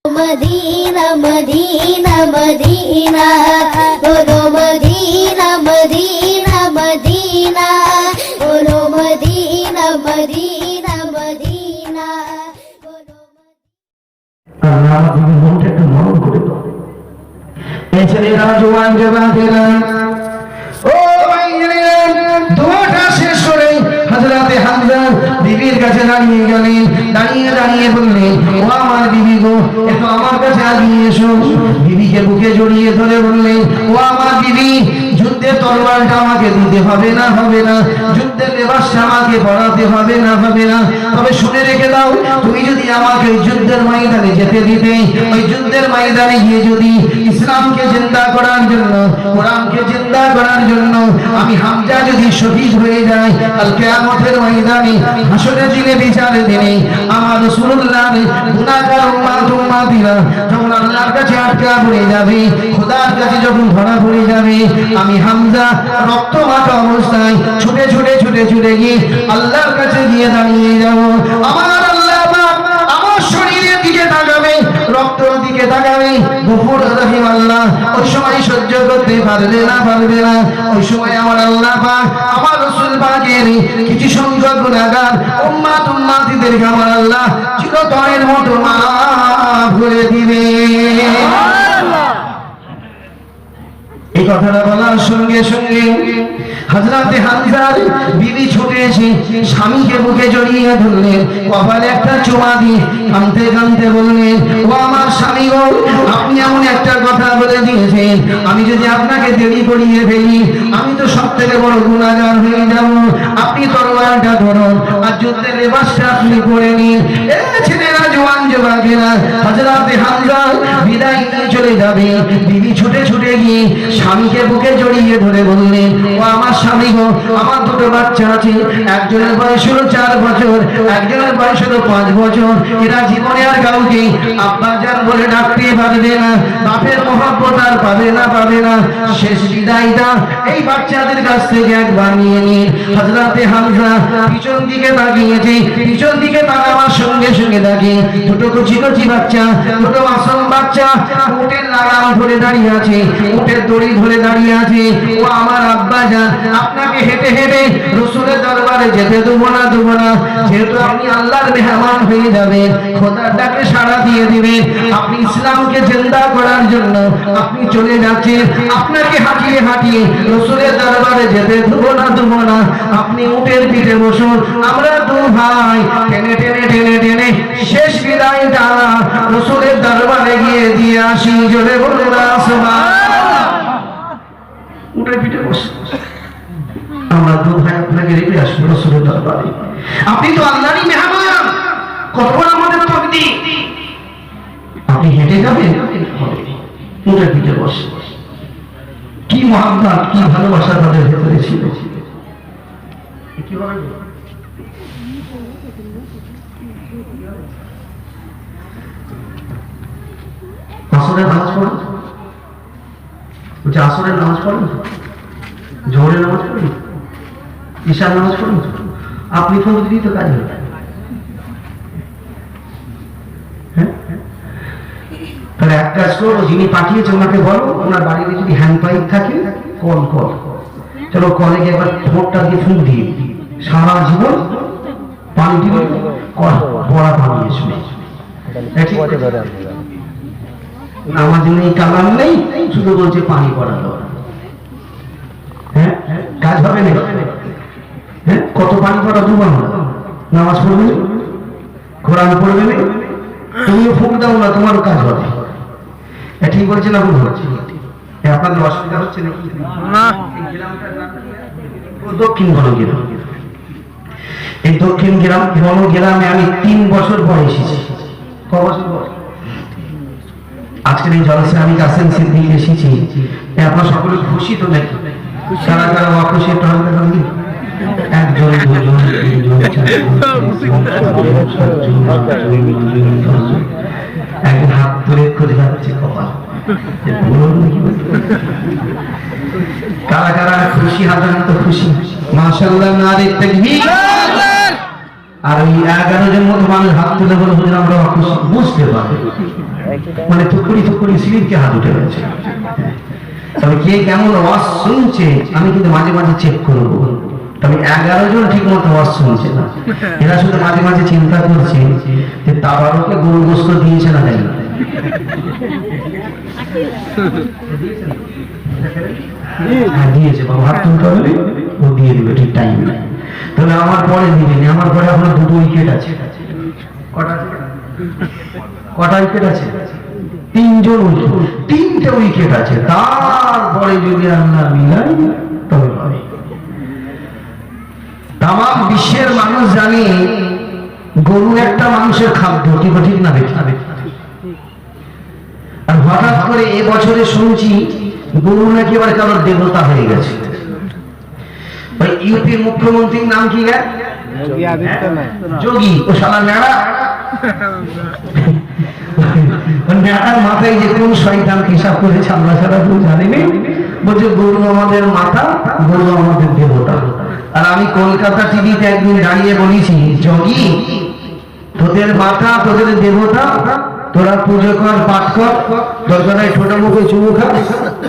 Medina Medina Medina बोलो Medina Medina Medina बोलो Medina Medina Medina बोलो আল্লাহ তুমি মনটা একটু নরম করে দাও। এই ছেলেরা জওয়ান জওয়ানেরা ও ভাইয়েরা দোয়াটা শেষ করে হযরতে হামজা বিবির কাছে দাঁড়িয়ে গেলেন। দাঁড়িয়ে বললেন, ও আমার বিবি গো, একটু আমার কাছে আগিয়ে এসো। বিবিকে বুকে জড়িয়ে ধরে বললেন, ও আমার বিবি, যুদ্ধের তরবারটা আমাকে দিতে হবে না যুদ্ধের লেবাসটা আমাকে পরাতে হবে না তবে শুনে রেখে দাও, তুমি যদি আমাকে ওই যুদ্ধের ময়দানে যেতে দিতে, ওই যুদ্ধের ময়দানে গিয়ে যদি ইসলামকে জিন্দা করার জন্য, কোরআনকে জিন্দা করার জন্য আমি হামজা যদি শহীদ হয়ে যাই, কাল কিয়ামতের ময়দানে হাসরের দিনে বিচারের দিনে আমার রাসূলুল্লাহর গুনাহগার উম্মতিরা যখন আল্লাহর কাছে আটকা পড়ে যাবে, খোদার কাছে যখন ধরা পড়ে যাবে, আমি হামজা রক্ত মাখা অবস্থায় ছুটে গিয়ে আল্লাহর কাছে গিয়ে দাঁড়িয়ে যাব। আমার আল্লাহ পাক আমার শরীরের দিকে তাকাবে, রক্তের দিকে তাকাবে, গফুর রহিম আল্লাহ ওই সময় সহ্য করতে পারবে না। ওই সময় আমার আল্লাহ পাক আমার রাসূল পাকের কিছু সংখ্যক গুনাহগার উম্মতিদেরকে আমার আল্লাহ চিরতরের মতো মাফ করে দিবে। এই কথাটা বলার সঙ্গে সঙ্গে হযরতে হামজার বিবি ছুটে এসে স্বামীকে বুকে জড়িয়ে ধরলেন, কপালে একটা চুমা দিয়ে কাঁদতে বললেন, ও আমার স্বামী গো, আপনি এমন একটা কথা বলে দিয়েছেন, আমি যদি আপনাকে দেরি করিয়ে ফেলি আমি তো সবথেকে বড় গুনাহগার হয়ে যাব। আপনি তরবারটা ধরুন আর যুদ্ধের লেবাসটা আপনি পরে নিন। ছেলেরা জওয়ান যুবকেরা হযরতে হামজা বিদায় নিয়ে চলে যাবে। বিবি ছুটে গিয়ে স্বামীকে বুকে জড়িয়ে ধরে বললেন, ও আমার স্বামী গো, আমার দুটো বাচ্চা আছে, একজনের বয়স হলো 4 বছর, একজনের বয়স হলো 5 বছর। এরা জীবনে আর কাউকে আব্বাজান বলে ডাকতে পারবে না, বাপের মহব্বত আর পাবে না। শেষ বিদায়টা এই বাচ্চাদের কাছ থেকে একবার নিয়ে নিন। হযরতে হামজা পিছন দিকে তাকিয়েছে, পিছন দিকে তাকাবার সঙ্গে সঙ্গে দেখে দুটো কচি বাচ্চা, দুটো মাসুম বাচ্চা উটের লাগাম ধরে দাঁড়িয়ে আছে, উটের দড়ি ধরে দাঁড়িয়ে আছে। ও আমার আব্বাজান, আপনাকে হেঁটে রাসূলের দরবারে যেতে দেবো না, যেহেতু আপনি আল্লাহর মেহমান হয়ে যাবেন, খোদার ডাকে সাড়া দিয়ে দিবেন, আপনি ইসলামকে জিন্দা করার জন্য আপনি চলে যাচ্ছেন, আপনাকে হাঁটিয়ে রাসূলের দরবারে যেতে দেবো না। আপনি উটের পিঠে বসুন, আমরা দু ভাই টেনে শেষ বিদায়টা রাসূলের দরবারে গিয়ে দিয়ে আসি। জোরে বলুন সুবহানাল্লাহ। উটের পিঠে বসে আমরা দু ভাই আপনাকে রেখে আসবো রাসূলের দরবারে। আপনি তো আল্লাহরই মেহমান, কত বড় আমাদের তকদীর। আপনি হেঁটে যাবেন, উটের পিঠে বসে। কি মহব্বত, কি ভালোবাসা তাদের ভেতরে ছিল। আসরের নামাজ পড়েন, আসরের নামাজ পড়েন, জোহরের নামাজ পড়েন, ঈশার নামাজ পড়েন, আপনি ফোন দিই তো কাজ হবে। তাহলে এক কাজ করো, যিনি পাঠিয়েছে ওনাকে বলো, ওনার বাড়িতে যদি হ্যান্ড পাইপ থাকে কল চলো কলে গিয়ে একবার ঠোঁটটা দিয়ে ফুঁক দিয়ে সারা জীবন পানি দিবে, পড়া পানি এসবে। আমাদের নেই, কালাম নেই, শুধু বলছে পানি পড়া দরকার। হ্যাঁ, কাজ হবে না। হ্যাঁ, কত পানি পড়া দুবার নামাজ পড়বে, কোরআন পড়বে না, তুমিও ফুঁক দাও না, তোমারও কাজ হবে। ঠিক বলছে না ভুল হচ্ছে? আপনাদের অসুবিধা হচ্ছে নাকি? দক্ষিণ বনগ্রাম, এই দক্ষিণ বনগ্রামে আমি 3 বছর পরে এসেছি। ক বছর পর? আজকের এই জলসে আমি কাসেম সিদ্দিক এসেছি। আপনারা সকলে খুশি তো নাকি? কারা অখুশি একটু হাতে থাকবে? একজন, দুজন, তিনজন, একজন হাত ধরে খুঁজে যাচ্ছে কপাল। কারা খুশি? হাজার তো খুশি। মাশাআল্লাহ, নারে তাকবীর। আর ওই 11 জন মতো মানুষ হাত তুলে বলে হুজুর আমরা অখুশি, বুঝতে পারে মানে থুকুরি সিলিপকে হাত উঠে গেছে। তবে কে কেমন ওয়াজ শুনছে আমি কিন্তু মাঝে মাঝে চেক করবো। তবে 11 জন ঠিক মতো ওয়াজ শুনছে না, এরা শুধু মাঝে মাঝে চিন্তা করছে যে তাবারকে গরু গোস্ত দিয়েছে না দেয়নি। দিয়েছে বাবা, হাত তুলতে হবে, ও দিয়ে দিবে ঠিক টাইম। তবে আমার পরে দিবেনি, আমার পরে এখনো 2 উইকেট আছে। কটা উইকেট আছে? 3 জন উইকেট, 3টে উইকেট আছে। তারপরে যদি আল্লাহ মিলাই তবে হবে। তাম বিশ্বের মানুষ জানে গরু একটা মানুষের খাদ্য, ঠিক না বেঠিক? আর হঠাৎ করে এবছরে শুনছি গরু নাকি এবার কারোর দেবতা হয়ে গেছে। ওই ইউপির মুখ্যমন্ত্রীর নাম কি? যোগী। ও শালা নেড়া, নেড়ার মাথায় যে কোন শয়তান হিসাব করেছে আমরা ছাড়া কেউ জানিনি। বলছে গরু আমাদের মাথা, গরু আমাদের দেবতা। আর আমি কলকাতা টিভিতে একদিন দাঁড়িয়ে বলেছি, যোগী তোদের মাথা তোদের দেবতা, তোরা পুজো কর, পাঠ কর, দরকার হয় ছোট মুখে চুমু খা,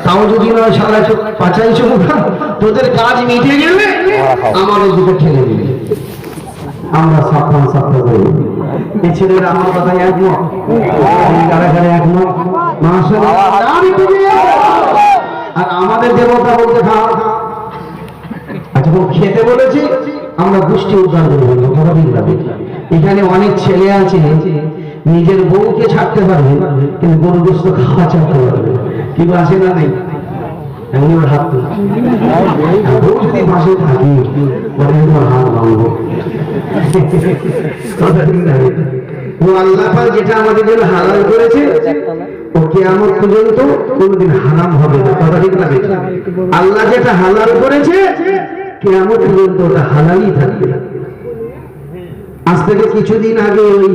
তাও যদি নয় সারা পাচাই চুমু খা, তোদের কাজ মিটে গেলে আমারও দুটো ঠেলে দিবে। আমরা সাবধান করি। এই ছেলেরা আমার কথায় একমত, কারাগারে একমত। আর আমাদের দেবতা বলতে খাওয়া। আচ্ছা খেতে বলেছি আমরা গোষ্ঠী উদ্ধার করবো। এখানে অনেক ছেলে আছে নিজের বউকে ছাড়তে পারবে কিন্তু গরু গোস্ত খাওয়া ছাড়তে পারবে, কিন্তু আছে না নেই? হাত বউ যদি পাশে থাকি হাত ভাঙবো। আল্লাহ পাক যেটা আমাদের জন্য হালাল করেছে ও কিয়ামত পর্যন্ত কোনোদিন হারাম হবে না, কথা ঠিক না? আল্লাহ যেটা হালাল করেছে কিয়ামত পর্যন্ত ওটা হালালই থাকবে। আজ থেকে কিছুদিন আগে ওই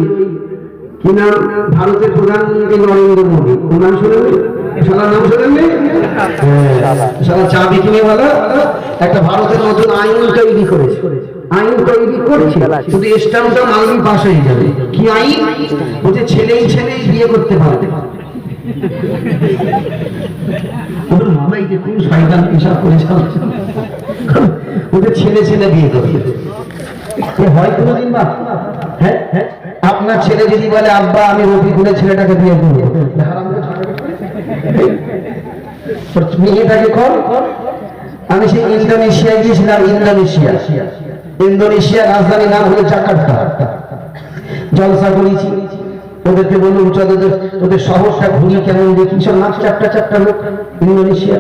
কি নাম ভারতের প্রধানমন্ত্রী নরেন্দ্র মোদী, নাম শুনেন? সালার নাম শোনেননি? সালা চা বিকিনে বলা একটা ভারতের নতুন আইন তৈরি করেছে, আইন তৈরি করছে শুধু স্ট্যাম্পটা মানবি পাশ হয়ে যাবে। কি আইন? বলছে ছেলেই বিয়ে করতে পারবে। ওদের মামাই যে কোন শয়তান পেশা করেছে, ওদের ছেলে বিয়ে করবে। হয় কোনোদিন বা হ্যাঁ আপনার ছেলে যদি বলে আব্বা আমি রফিকুলের ছেলেটাকে বিয়ে করবো, মেয়েটাকে কর। আমি সেই ইন্দোনেশিয়ায় গিয়েছিলাম, ইন্দোনেশিয়া রাজধানীর নাম হলো জাকার্তা। জলসা করেছি, ওদেরকে বললাম তোদের শহরটা ঘুরি কেমন দেখি। সব নাক চাপটা লোক, ইন্দোনেশিয়া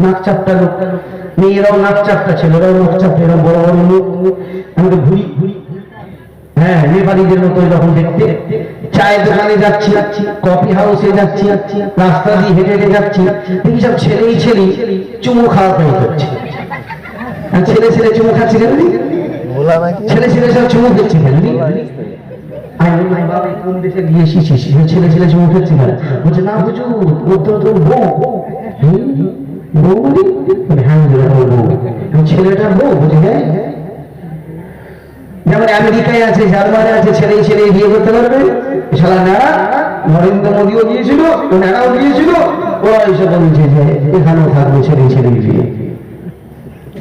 নাক চাপটা লোক, মেয়েরাও নাক চাপটা, ছেলেরাও নাক চাপটা, এরকম বড় বড় লোক। আমি তো ঘুরি, হ্যাঁ নেপালিদের মতো এরকম দেখতে। চায়ের দোকানে যাচ্ছি, কফি হাউসে যাচ্ছি, রাস্তা দিয়ে হেঁটে যাচ্ছি, দেখি সব ছেলেই চুমু খাওয়া ট্রাই করছে। ছেলে চুমু খাচ্ছে কেন? ছেলে সব চুমু খেচ্ছে কেন? কোন দেশে গিয়ে এসেছিস ছেলে চুমু খেচ্ছে কেন? বলছে না বুঝু তোর বউ। হ্যাঁ বউ, ছেলেটার বউ। বুঝে হ্যাঁ, যেমন আমেরিকায় আছে, জার্মানি আছে, ছেলেই বিয়ে করতে পারবে। সারা নেড়া নরেন্দ্র মোদীও গিয়েছিল, ও নেড়াও গিয়েছিল, ওরা এসে বলছে যে এখানেও থাকবে ছেলে বিয়ে।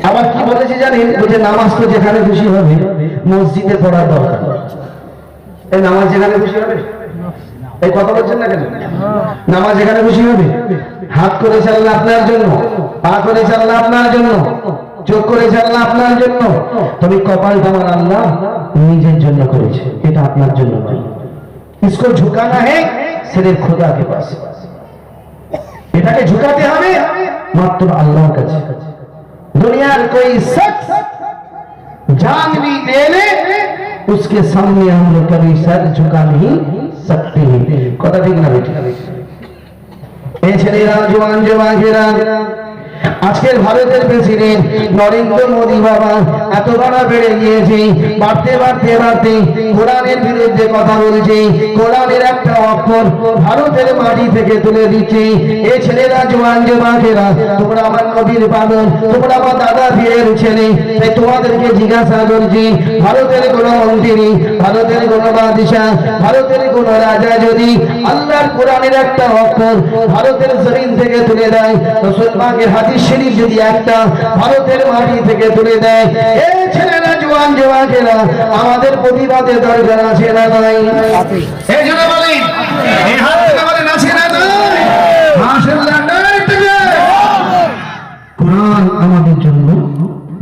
আবার কি বলেছে জানেন? বলছে নামাজ তো যেখানে খুশি হবে মসজিদে পড়ার দরকার। এই নামাজ যেখানে খুশি হবে, এই কথা বলছেন না কেন? নামাজ যেখানে খুশি হবে। হাত করে চাল্লা আপনার জন্য, পা করে চাল্লা আপনার জন্য, চোখ করে আল্লাহ আপনার জন্য। তবে কপালটা আমার আল্লাহ নিজের জন্য করেছে, এটা আপনার জন্য নয়। इसको झुकाना है सिर्फ खुदा के पास, এটাকে ঝুঁকাতে হবে মাত্র আল্লাহর কাছে। দুনিয়ার कोई शख्स जान भी दे ले उसके सामने हम लोग कभी सर झुका नहीं सकते। কথা ঠিক না? বেঠিক? এই ছেলেরা জওয়ান জওয়ানেরা আজকের ভারতের প্রেসিডেন্ট নরেন্দ্র মোদী বাবা এত বড় বেড়ে গিয়েছে, বাড়তে বাড়তে বাড়তে কোরআনের বিরুদ্ধে কথা বলছে, কোরআনের একটা অক্ষর ভারতের মাটি থেকে তুলে দিচ্ছে। এই ছেলেরা জোয়ান জোয়ানেরা, তোমরা আমার নবীর পাগল, তোমরা আমার দাদা পীরের ছেলে, তাই তোমাদেরকে জিজ্ঞাসা করছি, ভারতের কোন মন্ত্রী, ভারতের কোন বাদশাহ, ভারতের কোন রাজা যদি আল্লাহর কোরআনের একটা অক্ষর ভারতের জমিন থেকে তুলে দেয়, রাসূল পাকের হাদিস শরীফ যদি একটা ভারতের মাটি থেকে তুলে দেয়, এই ছেলেরা জোয়ান জোয়ানেরা আমাদের প্রতিবাদে দরকার আছে না নাই? এই জন্য বলি, এই হাত থেকে বলেন আছে না নাই? মাশাআল্লাহ, নাই থেকে কোরআন আমাদের জন্য,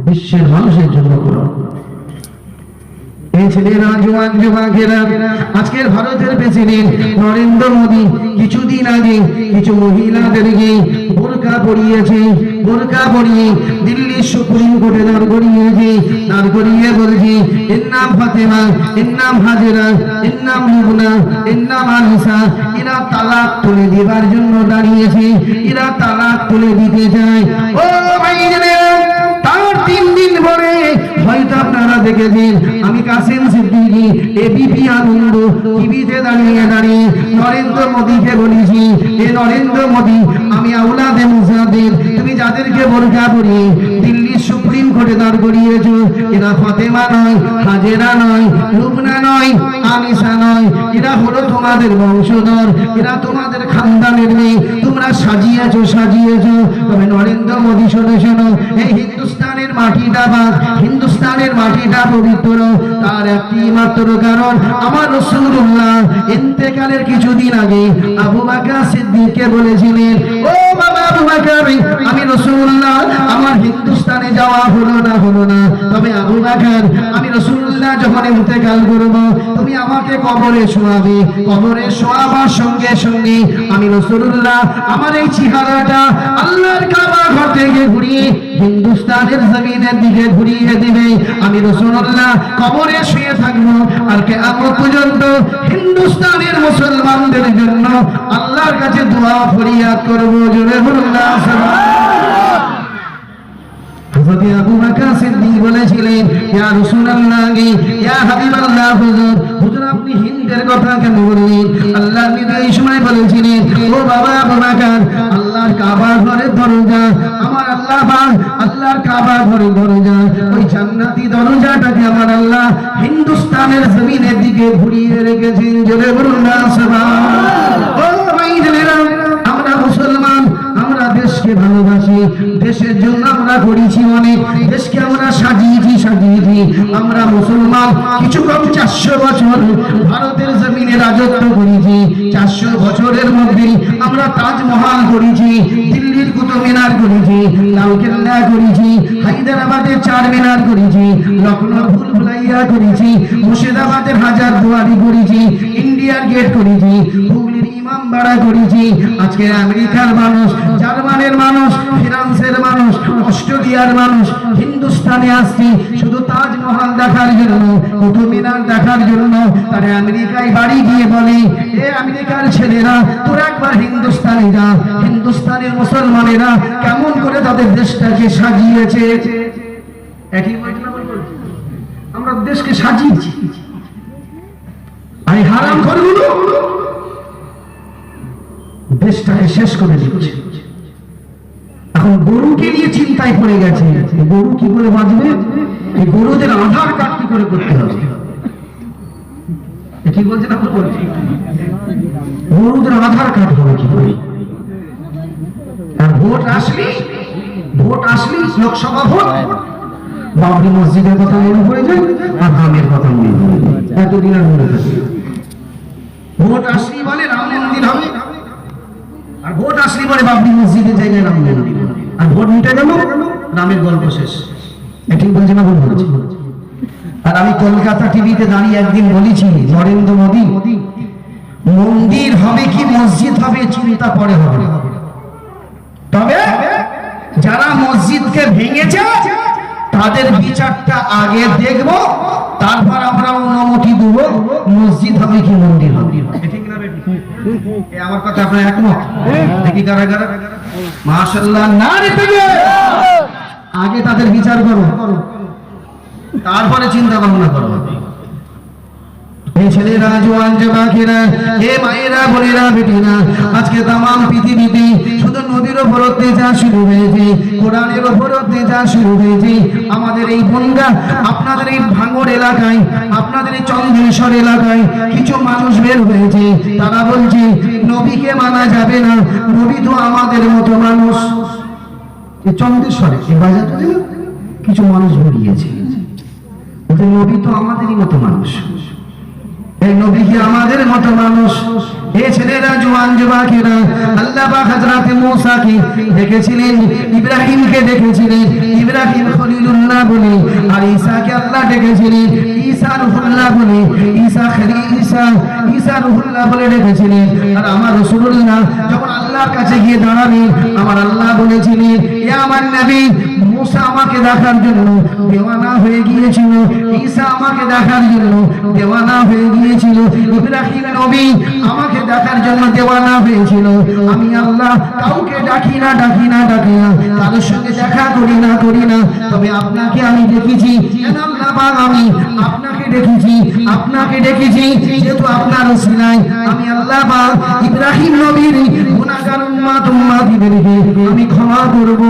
বিশ্বের মানুষের জন্য কোরআন। এই ছেলেরা জোয়ান যুবকেরা, আজকের ভারতের প্রেসিডেন্ট নরেন্দ্র মোদী কিছুদিন আগে কিছু মহিলাদেরকে বোরকা পরিয়েছে, বোরকা পরিয়ে দিল্লির সুপ্রিম কোর্টে দাঁড় করিয়েছে, দাঁড় করিয়ে বলছে এর নাম ফাতেমা, এর নাম হাজেরা, এর নাম লুবনা, এর নাম আনিসা, এরা তালাক তুলে দেবার জন্য দাঁড়িয়েছে, এরা তালাক তুলে দিতে চায়। ও ভাইজানেরা, তার 3 দিন পরে হয়তো আপনারা দেখেছেন আমি কাসেম সিদ্দিকী এবিপি আনন্দ টিভিতে দাঁড়িয়ে দাঁড়িয়ে নরেন্দ্র মোদীকে বলেছি, এ নরেন্দ্র মোদী, আমি আওলাদে মুসাদের, তুমি যাদেরকে বোরকা পরিয়ে দিল্লির সুপ্রিম কোর্টে দাঁড় করিয়েছ, এরা ফাতেমা নয়, হাজেরা নয়, লুবনা নয়, আনিসা নয়, এরা হলো তোমাদের বংশধর, এরা তোমাদের খানদানের মেয়ে, তোমরা সাজিয়েছো সাজিয়েছো। তবে নরেন্দ্র মোদী শোনো শোনো, এই হিন্দুস্তানের মাটিটা বাদ, হিন্দুস্তানের মাটিটা পবিত্র, তার একটি মাত্র কারণ আমার রাসূলুল্লাহ ইন্তেকালের কিছুদিন আগে আবু বকর সিদ্দিককে বলেছিলেন, ও বাবা আবু বকর, আমি রাসূলুল্লাহ আমার হিন্দুস্তানে যাওয়া হলো না, তবে আবু বকর, আমি রাসূলুল্লাহ যখন ইন্তেকাল করব তুমি আমাকে কবরে শোয়াবে, কবরে শোয়াবার সঙ্গে সঙ্গে আমি রাসূলুল্লাহ আমার এই চেহারাটা আল্লাহর কাবা ঘর থেকে ঘুরিয়ে হিন্দুস্তানের জমিনের দিকে ঘুরিয়ে দিবে, আমি রাসূলুল্লাহ কবরে শুয়ে থাকবো, আর কিয়ামত পর্যন্ত হিন্দুস্তানের মুসলমানদের জন্য আল্লাহর কাছে দোয়া ফরিয়াদ করব। জোরে বলুন না সুবহানাল্লাহ। হযরত আবু বকর সিদ্দিক বলেছিলেন, ইয়া রাসূলুল্লাহ, ইয়া হাবিবাল্লাহ, হুজুর আপনি হিন্দের কথা কেন বললেন? আল্লাহর নবী এই সময় বলেছিলেন, ও বাবা আবু বকর, আল্লাহর কাবা ঘরের দরজা, আমার আল্লাহ পাক আল্লাহর কাবা ঘরের দরজা, ওই জান্নাতি দরজাটাকে আমার আল্লাহ হিন্দুস্তানের জমিনের দিকে ঘুরিয়ে রেখেছেন। জোরে বলুন না সুবহানাল্লাহ। ও ভাইজানেরা, আমরা মুসলমান, আমরা দেশকে ভালোবাসি, দেশের জন্য আমরা করেছি অনেক, দেশকে আমরা সাজিয়েছি, আমরা মুসলমান কিছু কম 400 বছর ভারতের জমিনে রাজত্ব করেছি, 400 বছরের মধ্যে আমরা তাজমহল করেছি, দিল্লির কুতুব মিনার করেছি, লালকেল্লা করেছি, হায়দ্রাবাদের চারমিনার করেছি, লখনৌর ভুলভুলাইয়া করেছি, মুর্শিদাবাদের হাজারদুয়ারি করেছি, ইন্ডিয়ার গেট করেছি, হুগলির ইমামবাড়া করেছি। আজকে আমেরিকার মানুষ, জার্মানের মানুষ, ফ্রান্সের মানুষ, অস্ট্রেলিয়ার মানুষ হিন্দুস্তানে আসছে শুধু তাজমহল দেখার জন্য, কুতুব মিনার দেখার জন্য। তারা আমেরিকায় বাড়ি গিয়ে বলে, এ আমেরিকার ছেলেরা তোরা একবার হিন্দুস্তানে যা, হিন্দুস্তানের মুসলমানেরা কেমন করে তাদের দেশটাকে সাজিয়েছে। একই আমরা দেশকে সাজিয়েছি, আর হারাম ঘরগুলো দেশটাকে শেষ করে দিচ্ছে। এখন গরুকে নিয়ে চিন্তায় পড়ে গেছে, গরু কি করে বাঁচবে, এই গরুদের আধার কার্ড কি করে করতে হবে। কি বলছেন আপনি? গরুদের আধার কার্ড হবে কি করে? আর ভোট আসলে লোকসভা ভোট, বাবরি মসজিদের কথা মনে পড়ে যায় আর রামের কথা মনে পড়ে যায়, এতদিন আর মনে থাকে। ভোট আসলে বলে রাম মন্দির হবে, আর ভোট আসলে পরে বাবরি মসজিদের জায়গায় রাম মন্দির, আর ভোট মিটে গেল, রামের গল্প শেষ। ঠিক বলছে না? ভুল বলছি। আর আমি কলকাতা টিভিতে দাঁড়িয়ে একদিন বলেছি, নরেন্দ্র মোদী, মন্দির হবে কি মসজিদ হবে চিন্তা পরে হবে, তবে যারা মসজিদকে ভেঙেছে তাদের বিচারটা আগে দেখব, তারপর আমরা অনুমতি দেব মসজিদ হবে কি মন্দির হবে। ঠিক না? আমার কথা আপনার একমত? দেখি কারা কারা মাশাআল্লাহ নারে থেকে আগে তাদের বিচার করো, তারপরে চিন্তা ভাবনা করো। এই ছেলেরা, জওয়ান যুবকেরা, হে মায়েরা, বোনেরা, বেটিরা, আজকে তামাম পৃথিবীতে শুধু নবীর উপর অত্যাচার শুরু হয়েছে, কোরআনের উপর অত্যাচার শুরু হয়েছে। আমাদের এই বনগা, আপনাদের এই ভাঙড় এলাকায়, আপনাদের এই চন্দ্রেশ্বর এলাকায় কিছু মানুষ বের হয়েছে, তারা বলছে নবীকে মানা যাবে না, নবী তো আমাদের মতো মানুষ। এই চন্দ্রেশ্বরে এই বাজারটাতে কিছু মানুষ বেরিয়েছে, বলছে নবী তো আমাদেরই মতো মানুষ, এই নবী কি আমাদের মতো মানুষ? এই ছেলেরা, জওয়ান যুবকেরা, আল্লাহ পাক হযরত মূসাকে দেখেছিলেন, ইব্রাহিমকে দেখেছিলেন, ইব্রাহিম খলিলুল্লাহ বলে, আর ঈসাকে আল্লাহ ডেকেছিলেন ঈসা রূহুল্লাহ বলে, ঈসা রূহুল্লাহ বলে ডেকেছিলেন। আর আমার রাসূলুল্লাহ যখন আল্লাহর কাছে গিয়ে দাঁড়ালেন, আমার আল্লাহ বলেছিলেন, ইয়া আমার নবী, মূসা আমাকে দেখার জন্য দেওয়ানা হয়ে গিয়েছিল, ঈসা আমাকে দেখার জন্য দেওয়ানা হয়ে গিয়েছিল, ইব্রাহিম নবী আমাকে দেখার জন্য দেওয়ানা হয়েছিল। আমি আল্লাহ কাউকে ডাকি না, কারোর সঙ্গে দেখা করি না, তবে আপনাকে আমি দেখেছি। আল্লাহ পাক, আমি আপনাকে দেখেছি, যেহেতু আপনার ওসিলায় আমি আল্লাহ পাক ইব্রাহিম নবীর গুনাহগার উম্মতদেরকে আমি ক্ষমা করব,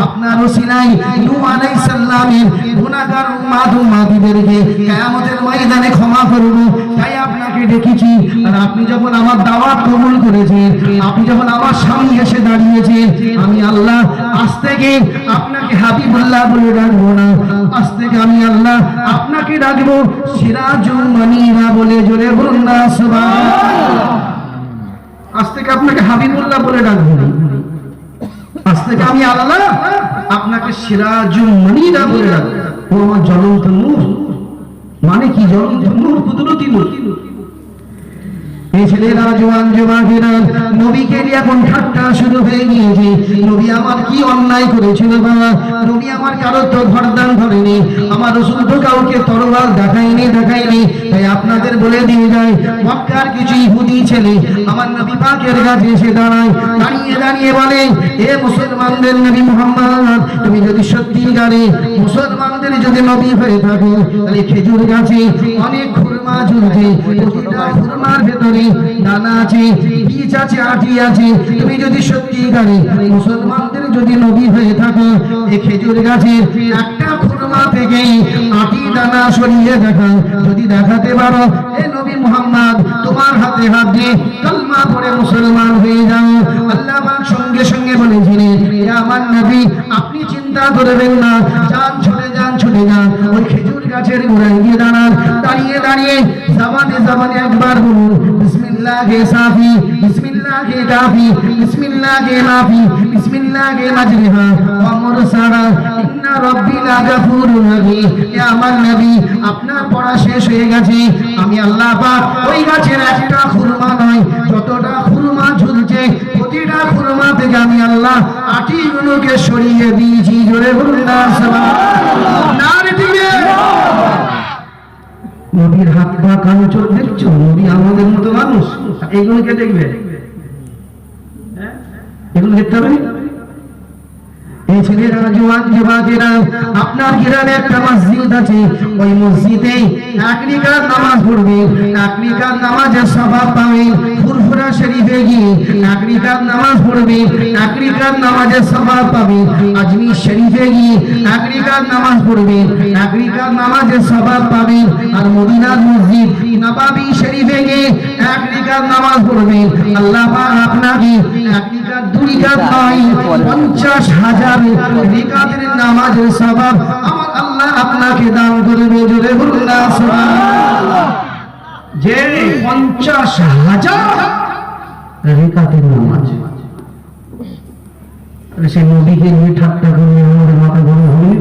আপনার ওসিলায় নূহ আলাইহিস সালামের গুনাহগার উম্মতদেরকে কিয়ামতের ময়দানে ক্ষমা করব। তাই আপনাকে ডেকেছি। আর আপনি যখন আমার দাওয়াত কবুল করেছেন, আপনি যখন আমার সামনে এসে দাঁড়িয়েছেন, আমি আল্লাহ আজ থেকে আপনাকে হাবিবুল্লাহ বলে ডাকবো না, আজ থেকে আমি আল্লাহ আপনাকে ডাকবো সিরাজুল মুনীরা বলে। জোরে বলুন না সুবহানাল্লাহ। আজ থেকে আপনাকে হাবিবুল্লাহ বলে ডাকবো না, আজ থেকে আমি আল্লাহ আপনাকে সিরাজুল মুনীরা বলে ডাকবো। ও আমার জ্বলন্ত নূর। মানে কি জ্বলন্ত নূর? কুদরতি নূর। এই ছেলেরা, জওয়ান যুবকেরা, নবীকে নিয়ে এখন ঠাট্টা শুরু হয়ে গিয়েছে। নবী আমার কি অন্যায় করেছিল বাবা? নবী আমার কারো তো ঘরদান ধরেনি, আমার রাসূল তো কাউকে তরবাল দেখায়নি। তাই আপনাদের বলে দিয়ে যায়, মক্কার কিছু ইহুদি ছেলে আমার নবী পাকের কাছে এসে দাঁড়িয়ে বলে, হে মুসলমানদের নবী মুহাম্মদ, তুমি যদি সত্যিকারে মুসলমানদের যদি নবী হয়ে থাকো, তাহলে খেজুর গাছে অনেক খুরমা ঝুলছে, প্রতিটা খুরমার ভেতরে দানা আছে, বীজ আছে, আটি আছে। তুমি যদি সত্যিকারে মুসলমানদের যদি নবী হয়ে থাকো, এই খেজুর গাছের একটা খুরমা থেকে আটি দানা সরিয়ে যদি দেখাতে পারো, হে নবী মুহাম্মদ, তোমার হাতে হাত দিয়ে কালমা পড়ে মুসলমান হয়ে যাও। আল্লাহ পাক সঙ্গে সঙ্গে বলেছিলেন, হে আমার নবী, আপনি চিন্তা করবেন না, ছুটে যান ওই খেজুর গাছের গোড়ায় গিয়ে দাঁড়িয়ে জবানে একবার বলুন, বিসমিল্লাহে সাফি, বিসমিল্লাহে কাফি, বিসমিল্লাহে মাফি, বিসমিল্লাহে মাজরিহা ওয়া মুরসালা, ইন্না রাব্বি লাগাফুরুর রহিম। হে আমার নবী, আপনার পড়া শেষ হয়ে গেছে। আমি আল্লাহ পাক ওই গাছের একটা খুরমা নয়, যতটা খুরমা ঝুলছে, প্রতিটা খুরমা থেকে আমি আল্লাহ আটিগুলোকে সরিয়ে দিয়েছি। জোরে বলুন না সুবহানাল্লাহ। নারে দিবে নবীর হাত পা কান চোখ দেখছো, নবী আমাদের মতো মানুষ। এইগুলোকে দেখবে, এগুলো দেখতে হবে। এই ছেলেরা, জওয়ান যুবকেরা, আপনার গ্রামে একটা মসজিদ আছে, ওই মসজিদে এক রাকাত নামাজ পড়বে, এক রাকাত নামাজের সওয়াব পাবে। ফুরফুরা শরীফে গিয়ে এক রাকাত নামাজ পড়বে, এক রাকাত নামাজের সওয়াব পাবে। আজমির শরীফে গিয়ে এক রাকাত নামাজ পড়বে, এক রাকাত নামাজের সওয়াব পাবে। আর মদিনার মসজিদ নববী শরীফে গিয়ে এক রাকাত নামাজ পড়বে, আল্লাহ পাক আপনাকে এক রাকাত, দুই রাকাত নয়, 50,000 রিকাতের নামাজের সওয়াব আমার আল্লাহ আপনাকে দান করবে। জোরে বলুন না সুবহানাল্লাহ। যে 50,000 রিকাতের নামাজ, সে নবীকে নিয়ে ঠাট্টা করলে আমাদের মাথা গরম হবে না?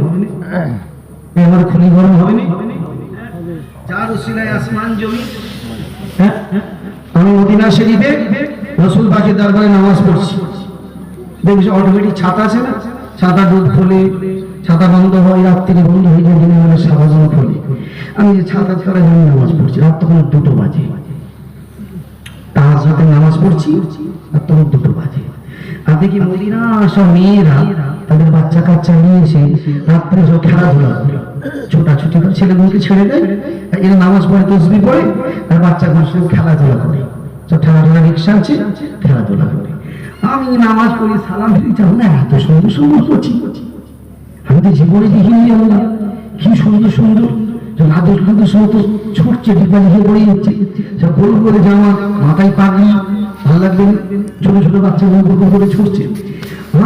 আমার খুনি গরম হবে না? যার উসিলায় আসমান জমি। আমি মদিনা শরীফে রাসূল পাকের দরবারে নামাজ পড়ছি, দেখছি অটোমেটিক ছাতা আছে না, ছাতা দুধ খোলে, ছাতা বন্ধ হয়, রাত্রি বন্ধ হয়ে যায়, দিনে বেলা সারা বন্ধ খোলে। আমি যে ছাতা ছাড়া জন্য নামাজ পড়ছি, রাত তখন 2টো বাজে। তাহাজ্জুদের নামাজ পড়ছি আর তখন 2টো বাজে। আর দেখি মদিনা সব মেয়েরা তাদের বাচ্চা কাচ্চা নিয়ে এসে রাত্রে সব খেলাধুলা করে, ছোটাছুটি করে, ছেলেগুলোকে ছেড়ে দেয়, এরা নামাজ পড়ে তসবিহ পড়ে, আর বাচ্চাগুলো সব খেলাধুলা করে, সব খেলাধুলা রিক্সা আছে খেলাধুলা করে। আমি নামাজ পড়ি, সালাম ফিরি, যাব না, এত সুন্দর সুন্দর করছি, আমি তো জীবনে দেখিনি আমরা কি সুন্দর সুন্দর নাদুর কিন্তু সমস্ত ছুটছে, ডিব্বা লিখে পড়ে যাচ্ছে, সব গোল করে জামা, মাথায় পাগড়ি, ভালো লাগবে, ছোট ছোট বাচ্চাগুলো গোল করে ছুটছে।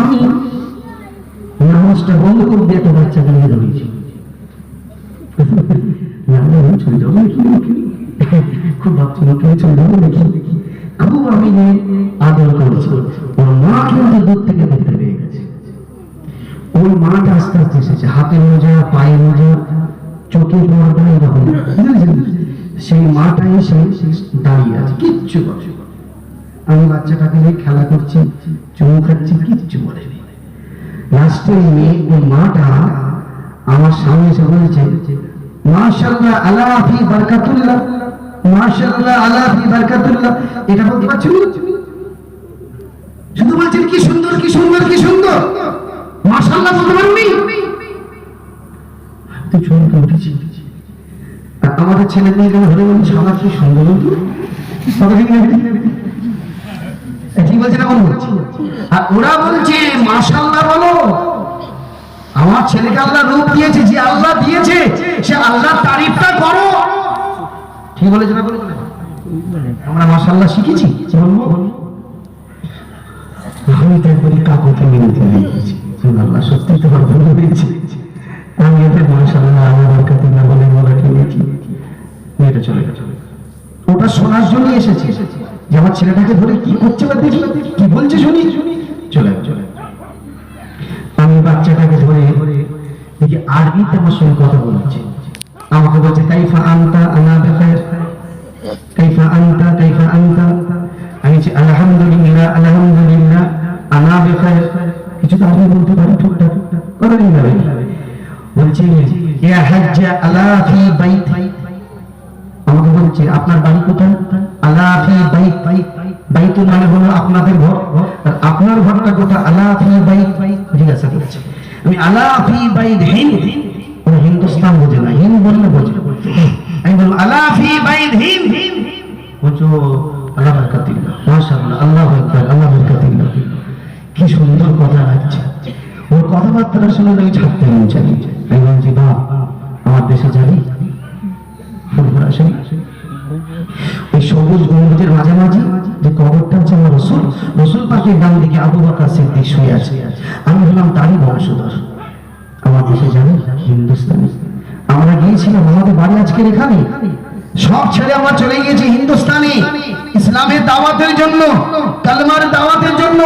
আমি নামাজটা বন্ধ করে দিয়ে একটা বাচ্চাকে নিয়ে ধরেছি, খুব ভাবছিল চলে যাবো দেখি, খুব আমি আদর করেছি। ওর মা কিন্তু দূর থেকে দেখতে পেয়ে গেছে, ওই মাটা আস্তে আস্তে এসেছে, হাতে মোজা, পায়ে মোজা, চোখে পর্দা, এরকম সেই মাটা এসে দাঁড়িয়ে আছে, কিচ্ছু বলে। আমি বাচ্চাটাকে নিয়ে খেলা করছি, চুমু খাচ্ছি, কিচ্ছু বলেনি। লাস্টে ওই মাটা আমার সামনে এসে বলেছে, মাশাআল্লাহ আলা ফি বারাকাতুল্লাহ, মাশাআল্লাহ আলা ফি বারাকাতুল্লাহ। এটা বলতে পারছো? শুধু বলছেন কি সুন্দর কি সুন্দর কি সুন্দর, মাশাআল্লাহ বলতে পারবি? তুই চমকে উঠেছি। আর আমাদের ছেলেদেরকে ধরে বলছি, আমার কি সুন্দর ঠিক বলছে না, বল বলছি। আর ওরা বলছে মাশাআল্লাহ বলো। আমার ছেলেকে আল্লাহ রূপ দিয়েছে, যে আল্লাহ দিয়েছে সে আল্লাহর তারিফটা করো, ঠিক বলেছে না? আমরা মাশাআল্লাহ শিখেছি, বলবো আমি তো একবারই কাকুকে মিনতি দিয়েছি, আল্লাহ সত্যি তো ভুল হয়েছে, আমি এতে মাশাআল্লাহ আমার বারাকাতুল্লাহ বলে বলা কিনেছি। মেয়েটা চলে গেছে, ওটা শোনার জন্য এসেছে যে আমার ছেলেটাকে ধরে কি করছে বা দেখি কি বলছে শুনি, চলে চলে। আমি বাচ্চাটাকে ধরে দেখি আরবিতে আমার সঙ্গে কথা বলছে, আমাকে বলছে কাইফা আনতা, আনা বিখাইর, কাইফা আনতা, কাইফা আনতা। আমি বলছি আলহামদুলিল্লাহ, আলহামদুলিল্লাহ, আনা বিখাইর। কিছু তো আরবি বলতে পারি টুকটাক, কথা দিন না। বলছে ইয়া হাজ্জা আলা ফি বাইত, আমাকে বলছে আপনার বাড়ি কোথায়? আলা ফি বাইত, বাইত মানে হলো আপনাদের ঘর, আর আপনার ঘরটা কোথায়? আলা ফি বাইত, জিজ্ঞাসা করছে। আমি আলা ফি বাইত হিন্দ, ওরা হিন্দুস্তান বোঝে না, হিন্দ বললে বোঝে। আমি বললাম আলা ফি বাইত হিন্দ, বলছো আল্লাহ বারাকাতুল্লাহ, মাশাআল্লাহ, আল্লাহু আকবার, আল্লাহ বারাকাতুল্লাহ। কি সুন্দর কথা লাগছে, ওর কথাবার্তা শুনে আমি ছাড়তে মন চাই। আমি বলছি বাহ, আমার দেশে যাবি? ওই সবুজ গম্বুজের মাঝামাঝি যে কবরটা আছে আমার রসুল, রসুল পাকের ডান দিকে আবু বকর সিদ্দিক শুয়ে আছে। আমি হলাম তারই বংশধর। আমার দেশে যাবে? হিন্দুস্তানে। আমরা গিয়েছিলাম, আমাদের বাড়ি আজকের এখানে, সব ছেড়ে আমরা চলে গিয়েছি হিন্দুস্তানে ইসলামের দাওয়াতের জন্য, কালমার দাওয়াতের জন্য।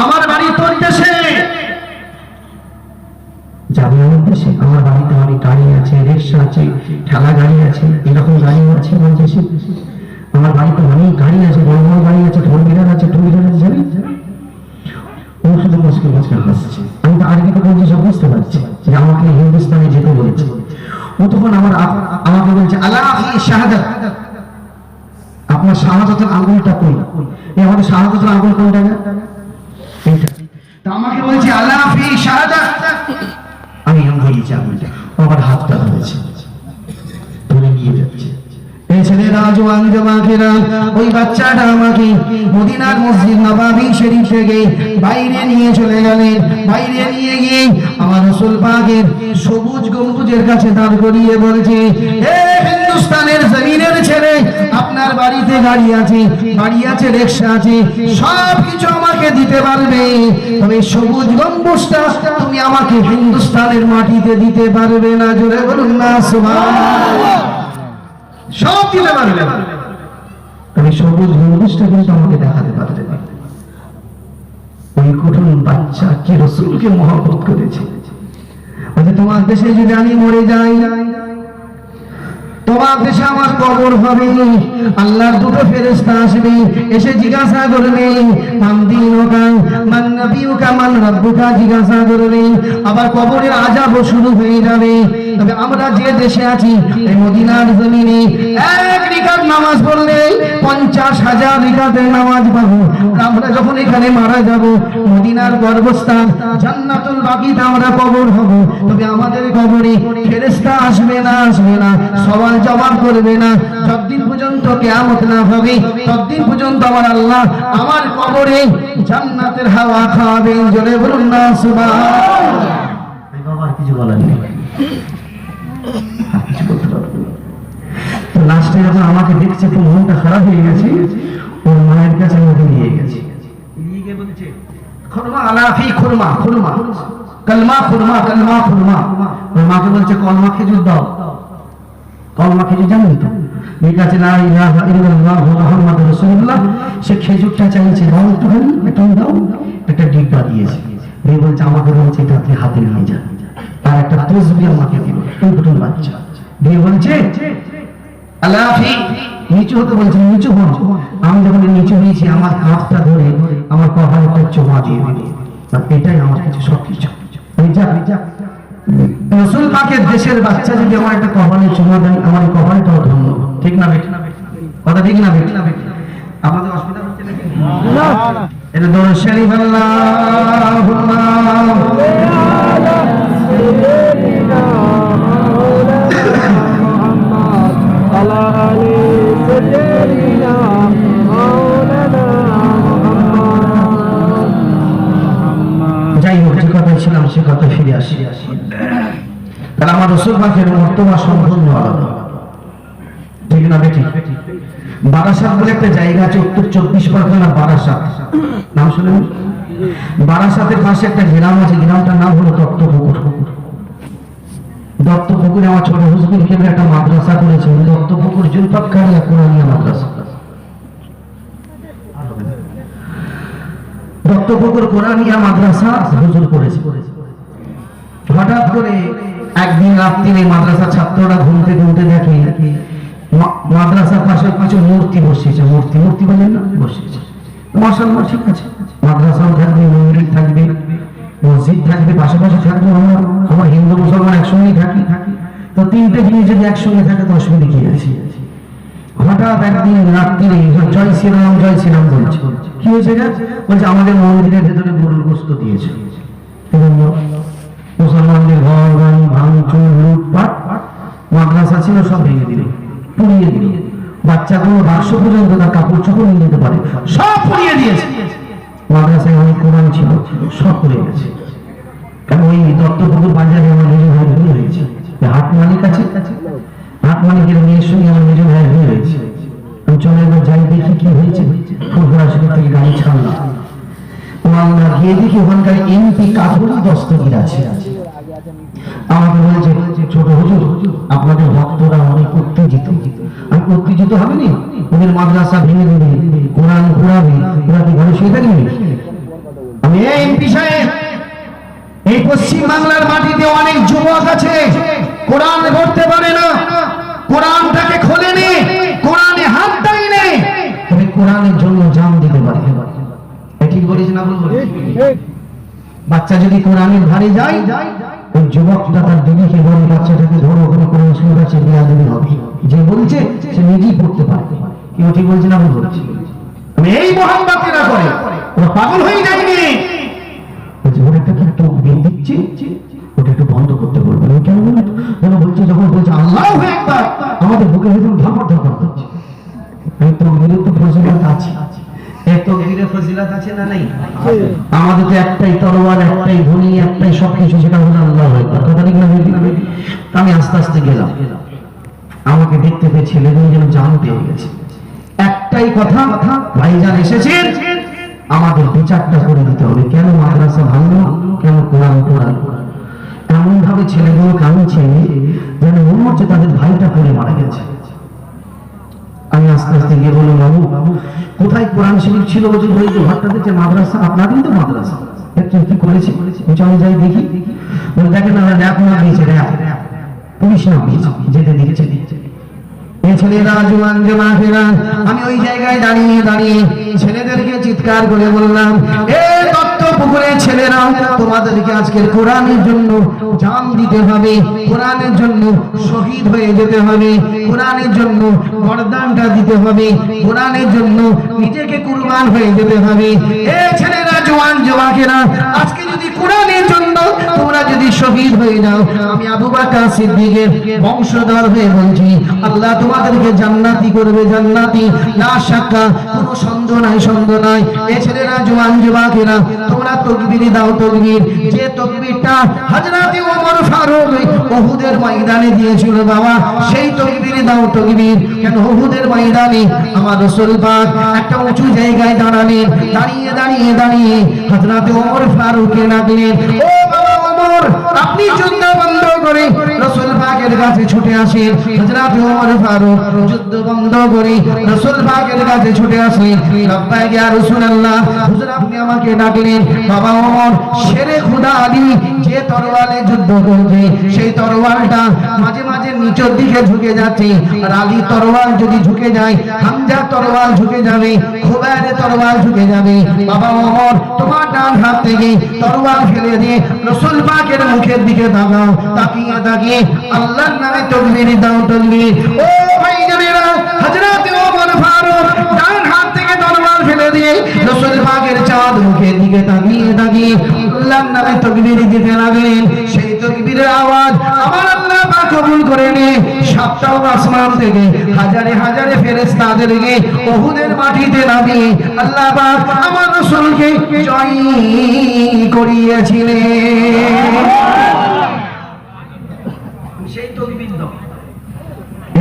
আমার বাড়ি তোর দেশে, যাবে আমার দেশে? আমার বাড়িতে অনেক গাড়ি আছে, রিক্সা আছে, ঠেলা গাড়ি আছে, এরকম গাড়ি আছে আমার দেশে। আমার বাড়িতে অনেক গাড়ি আছে, বড় বড় গাড়ি আছে, ফোর হুইলার আছে, টু হুইলার আছে, জানি। ও শুধু মুশকিল মুশকিল হাসছে। আমি তো আরবিতে বলছি, সব বুঝতে পারছি যে আমাকে হিন্দুস্তানে যেতে বলেছে। ও তখন আমাকে বলছে আলা ফি শাহাদাত, আপনার শাহাদাতের আঙ্গুলটা কই? এই আমাদের শাহাদাতের আঙ্গুল কোনটা? এইটা। তা আমাকে বলছে আলা ফি শাহাদাত। আমি আঙ্গুল চামড়া, আমার হাতটা ধরেছে, ধরে নিয়ে যাচ্ছে। এই ছেলেরা জওয়ান জওয়ানেরা, ওই বাচ্চাটা আমাকে মদিনার মসজিদ নববী শরীফ থেকে বাইরে নিয়ে চলে গেলেন। বাইরে নিয়ে গিয়ে আমার রাসূল পাকের সবুজ গম্বুজের কাছে দাঁড় করিয়ে বলছে, হে হিন্দুস্তানের জমিনের ছেলে, আপনার বাড়িতে গাড়ি আছে, বাড়ি আছে, রিকশা আছে, সব কিছু আমাকে দিতে পারবে, তবে সবুজ গম্বুজটা তুমি আমাকে হিন্দুস্তানের মাটিতে দিতে পারবে না। জোরে বলুন না সুবহানাল্লাহ। সব দিতে পারবে, তবে সবুজ গম্বুজটা কিন্তু আমাকে দেখাতে পারবে না। ওই কঠিন বাচ্চা কি রাসূলকে মহব্বত করেছে। বলছে তোমার দেশে যদি আমি মরে যাই, তোমার দেশে আমার কবর হবে, আল্লাহর দুটো ফেরেশতা আসবে, এসে জিজ্ঞাসা করবে মান দীনুকা মান নবিয়ুকা মান রাব্বুকা, জিজ্ঞাসা করবে। আবার কবরের আযাবও শুরু হয়ে যাবে। তবে আমরা যে দেশে আছি এই মদিনার জমিনে এক রিকাত নামাজ পড়লে 50,000 রিকাতের নামাজ পাবো। আমরা যখন এখানে মারা যাব, মদিনার গর্ভস্থান জান্নাতুল বাকিতে আমরা কবর হব। তবে আমাদের কবরে ফেরেশতা আসবে না, আসবে না, সওয়াল জবাব করবে না। যতদিন পর্যন্ত কিয়ামত না হবে ততদিন পর্যন্ত আমার আল্লাহ আমার কবরে জান্নাতের হাওয়া খাওয়াবেন। জোরে বলুন না সুবহানাল্লাহ। এই বাবার কিছু বলার নেই, কিছু বলতে পারবো না। তো লাস্টে যখন আমাকে দেখছে তো মনটা খারাপ হয়ে গেছে, ওর মায়ের কাছে আমাকে নিয়ে গেছে, নিয়ে গিয়ে বলছে খুরমা আলাফি খুরমা খুরমা কলমা খুরমা কলমা খুরমা। ওর মাকে বলছে কলমা খেজুর দাও। কলমা খেজুর জানেন তো, ঠিক আছে, লা ইলাহা ইল্লাল্লাহ মুহাম্মাদুর রাসূলুল্লাহ। সে খেজুরটা চাইছে, দাও একটুখানি, একটু দাও। একটা ডিব্বা দিয়েছে, দিয়ে বলছে আমাকে বলছে এটা আপনি হাতে নিয়ে যান। আর একটা তসবিহ আমাকে দিল, ছোট বাচ্চা দিয়ে বলছে আলাফি, নিচু হতে বলছে, নিচু হন। আমি যখন নিচু হয়েছি আমার হাতটা ধরে আমার কপালে একটা চুমা দিয়ে দিল। এটাই আমার কাছে সবকিছু। রাসূল পাকের দেশের বাচ্চা যদি আমার একটা কপালে চুমা দেয়, আমার কপালটাও ধন্য। ঠিক না বেটি? কথা ঠিক না বেটি? আমাদের অসুবিধা হচ্ছে নাকি? না। এটা দরুদ শরীফ আল্লাহুম্মা যাই হোক, যে কথা ছিলাম সে কথা ফিরে আসি। তাহলে আমার রাসূল পাকের মর্তবা সম্পূর্ণ আলাদা। ঠিক না বেটি? বারাসাত বলে একটা জায়গা আছে, উত্তর 24 পরগনা বারাসাত, নাম শুনেন? বারাসাতের পাশে একটা গ্রাম আছে, গ্রামটার নাম হলো দত্তপুকুর। দত্তপুকুরে আমার ছোট হুজুর কেবল একটা মাদ্রাসা করেছে, দত্তপুকুর জুলফাকারিয়া কোরআনিয়া মাদ্রাসা। দত্তপুকুর কোরআনিয়া মাদ্রাসা হুজুর করেছে। হঠাৎ করে একদিন রাত্রিরে মাদ্রাসা ছাত্ররা ঘুমতে ঘুমতে দেখে মাদ্রাসার পাশে কিছু মূর্তি বসিয়েছে। মূর্তি মূর্তি বলেন না, বসিয়েছে। মাশাআল্লাহ, ঠিক আছে, মাদ্রাসাও থাকবে, মন্দির থাকবে, মসজিদ থাকবে, পাশাপাশি থাকবে। আমার হিন্দু মুসলমান একসঙ্গে থাকি, তো তিনটে জিনিস যদি একসঙ্গে থাকে তো অসুবিধা কি আছে? হঠাৎ একদিন রাত্রিরে জয় শ্রীরাম জয় শ্রীরাম বলছে। কি হয়েছে? বলছে আমাদের মন্দিরের ভেতরে গরুর গোশত দিয়েছে। মুসলমানদের ঘর বাড়ি ভাঙচুর লুটপাট, মাদ্রাসা ছিল সব ভেঙে দিল, পুড়িয়ে দিল। বাচ্চাগুলো বাক্স পর্যন্ত তার কাপড় চোপড় নিয়ে যেতে পারে, সব পুড়িয়ে দিয়েছে। মাদ্রাসায় অনেক কোরআন ছিল, সব পুড়ে গেছে। কারণ ওই দত্তপুকুর বাজারে আমার নিজের ভাই বিয়ে হয়েছে, হাট মালিক আছে, হাট মালিকের মেয়ের সঙ্গে আমার নিজের ভাই বিয়ে হয়েছে। আমি চলে এবার যাই, দেখি কি হয়েছে। ফুলপুরাশির থেকে গাড়ি ছাড়লাম, আমরা গিয়ে দেখি ওখানকার এমপি কাঠুরি দস্তগীর আছে। আমাকে বলেছে ছোট হুজুর আপনাদের ভক্তরা অনেক উত্তেজিত। আমি উত্তেজিত হবে না, ওদের মাদ্রাসা ভেঙে দেবে, কোরআন ঘোরাবে, ওরা কি ঘরে শুয়ে থাকবে? আমি এমপি সাহেব, এই পশ্চিম বাংলার মাটিতে অনেক যুবক আছে কোরআন পড়তে পারে না, কোরআনটাকে খোলেনি, কোরআনে হাত দেয়নি, তবে কোরআনের জন্য জান দিতে পারে। ঠিক বলেছি না? বলবো বাচ্চা যদি কোরআনের ধারে যায়, ওই যুবকটা তার দিদিকে বলে বাচ্চাটাকে ধরো, ওখানে কোরআন শুনে আছে, বিয়া দিবি হবে। যে বলছে সে নিজেই পড়তে পারে। কেউ ঠিক বলছে না? ভুল বলছি? আমি এই মোহাম্মতেরা করে ওরা পাগল হয়ে যায়নি। ওটা কি একটু দিচ্ছে, ওটা একটু বন্ধ করতে বলবে। কেন বলছে? যখন বলছে আল্লাহু আকবার, আমাদের বুকের ভিতরে ধপর ধপর করছে। তো বিরুদ্ধ ফজিলত আছে, এত গিরে ফজিলত আছে না নাই? আমাদের তো একটাই তরোয়ার, একটাই ধনী, একটাই সবকিছু, সেটা হলো আল্লাহু আকবার। কথা ঠিক না? আমি আস্তে আস্তে গেলাম, আমাকে দেখতে পেয়ে ছেলেগুলো যেন জান পেয়ে গেছে। একটাই কথা, ভাইজান এসেছেন, আমাদের বিচারটা করে দিতে হবে। কেন মাদ্রাসা ভাঙলো, কেন কোরআন কোরআন? এমন ভাবে ছেলেগুলো কাঁদছে যেন মনে হচ্ছে তাদের ভাইটা পড়ে মারা গেছে। আমি আস্তে আস্তে গিয়ে বললাম বাবু কোথায় কোরআন শরীফ ছিল? বলছি ওই যে ঘরটা দেখছে মাদ্রাসা, আপনাদের তো মাদ্রাসা। কি করেছে? আমি যাই দেখি, দেখেন আমরা র্যাপ না দিয়েছে, র্যাপ পুলিশ না দিয়েছে, যেতে দিয়েছে। এই ছেলেরা জওয়ান জমাকেরা, আমি ওই জায়গায় দাঁড়িয়ে দাঁড়িয়ে ছেলেদেরকে চিৎকার করে বললাম, এ দত্ত পুকুরের ছেলেরা, তোমাদেরকে আজকের কোরআনের জন্য জান দিতে হবে, কোরআনের জন্য শহীদ হয়ে যেতে হবে, কোরআনের জন্য বরদানটা দিতে হবে, কোরআনের জন্য নিজেকে কুরবান হয়ে যেতে হবে। এ ছেলেরা জওয়ান জমাকেরা, আজকে যদি কোরআনের জন্য তোমরা যদি শহীদ হয়ে যাও, আমি আবু বকর সিদ্দিকের বংশধর হয়ে বলছি, আল্লাহ তোমাদেরকে জান্নাতি করবে, জান্নাতি, না শাক্কা, কোনো সন্দেহ নাই, সন্দেহ নাই। এই ছেলেরা জওয়ান যুবকেরা, তোমরা তাকবীর দাও, তাকবীর। যে তাকবীরটা হযরত ওমর ফারুক উহুদের ময়দানে দিয়েছিল বাবা, সেই তাকবীর দাও, তাকবীর। কেন উহুদের ময়দানে আমার রাসূল পাক একটা উঁচু জায়গায় দাঁড়ালেন, দাঁড়িয়ে দাঁড়িয়ে দাঁড়িয়ে হযরত ওমর ফারুককে ডাকলেন, ও বাবা ওমর, আপনি যুদ্ধ বন্ধ করে রাসূল পাকের কাছে ছুটে আসেন। হযরত ওমর ফারুক যুদ্ধ বন্ধ করে রাসূল পাকের কাছে ছুটে আসেন। লাব্বাইক ইয়া রাসূলুল্লাহ, হুজুর আপনি আমাকে ডাকলেন। বাবা ওমর, শেরে খুদা আলী যে তরোয়ালে যুদ্ধ করছে, সেই তরোয়ালটা মাঝে মাঝে নিচের দিকে ঝুঁকে যাচ্ছে। আর আলী তরোয়াল যদি ঝুঁকে যায়, হামজা তরোয়াল ঝুঁকে যাবে, খুবাইরের তরোয়াল ঝুঁকে যাবে। বাবা ওমর, তোমার ডান হাত থেকে তরোয়াল ফেলে দিয়ে রাসূল পাকের মুখের দিকে তাকাও, তাকিয়ে তাকিয়ে আল্লাহর নামে তাকবীর দাও, তাকবীর। ও ভাইজানেরা, হযরত ওমর ফারুক ডান হাত থেকে তরোয়াল ফেলে দিয়ে রাসূল পাকের চাঁদ মুখের দিকে তাকিয়ে তাকিয়ে আল্লাহর নামে তাকবীর দিতে লাগলেন। সেই তাকবীরের আওয়াজ আমার আল্লাহ পাক কবুল করে নিয়ে সাতটাও আসমান থেকে হাজারে হাজারে ফেরেশতাদেরকে উহুদের মাটিতে নামিয়ে আল্লাহ পাক আমার রাসূলকে জয় করিয়েছিলেন। সেই তাকবীর দাও।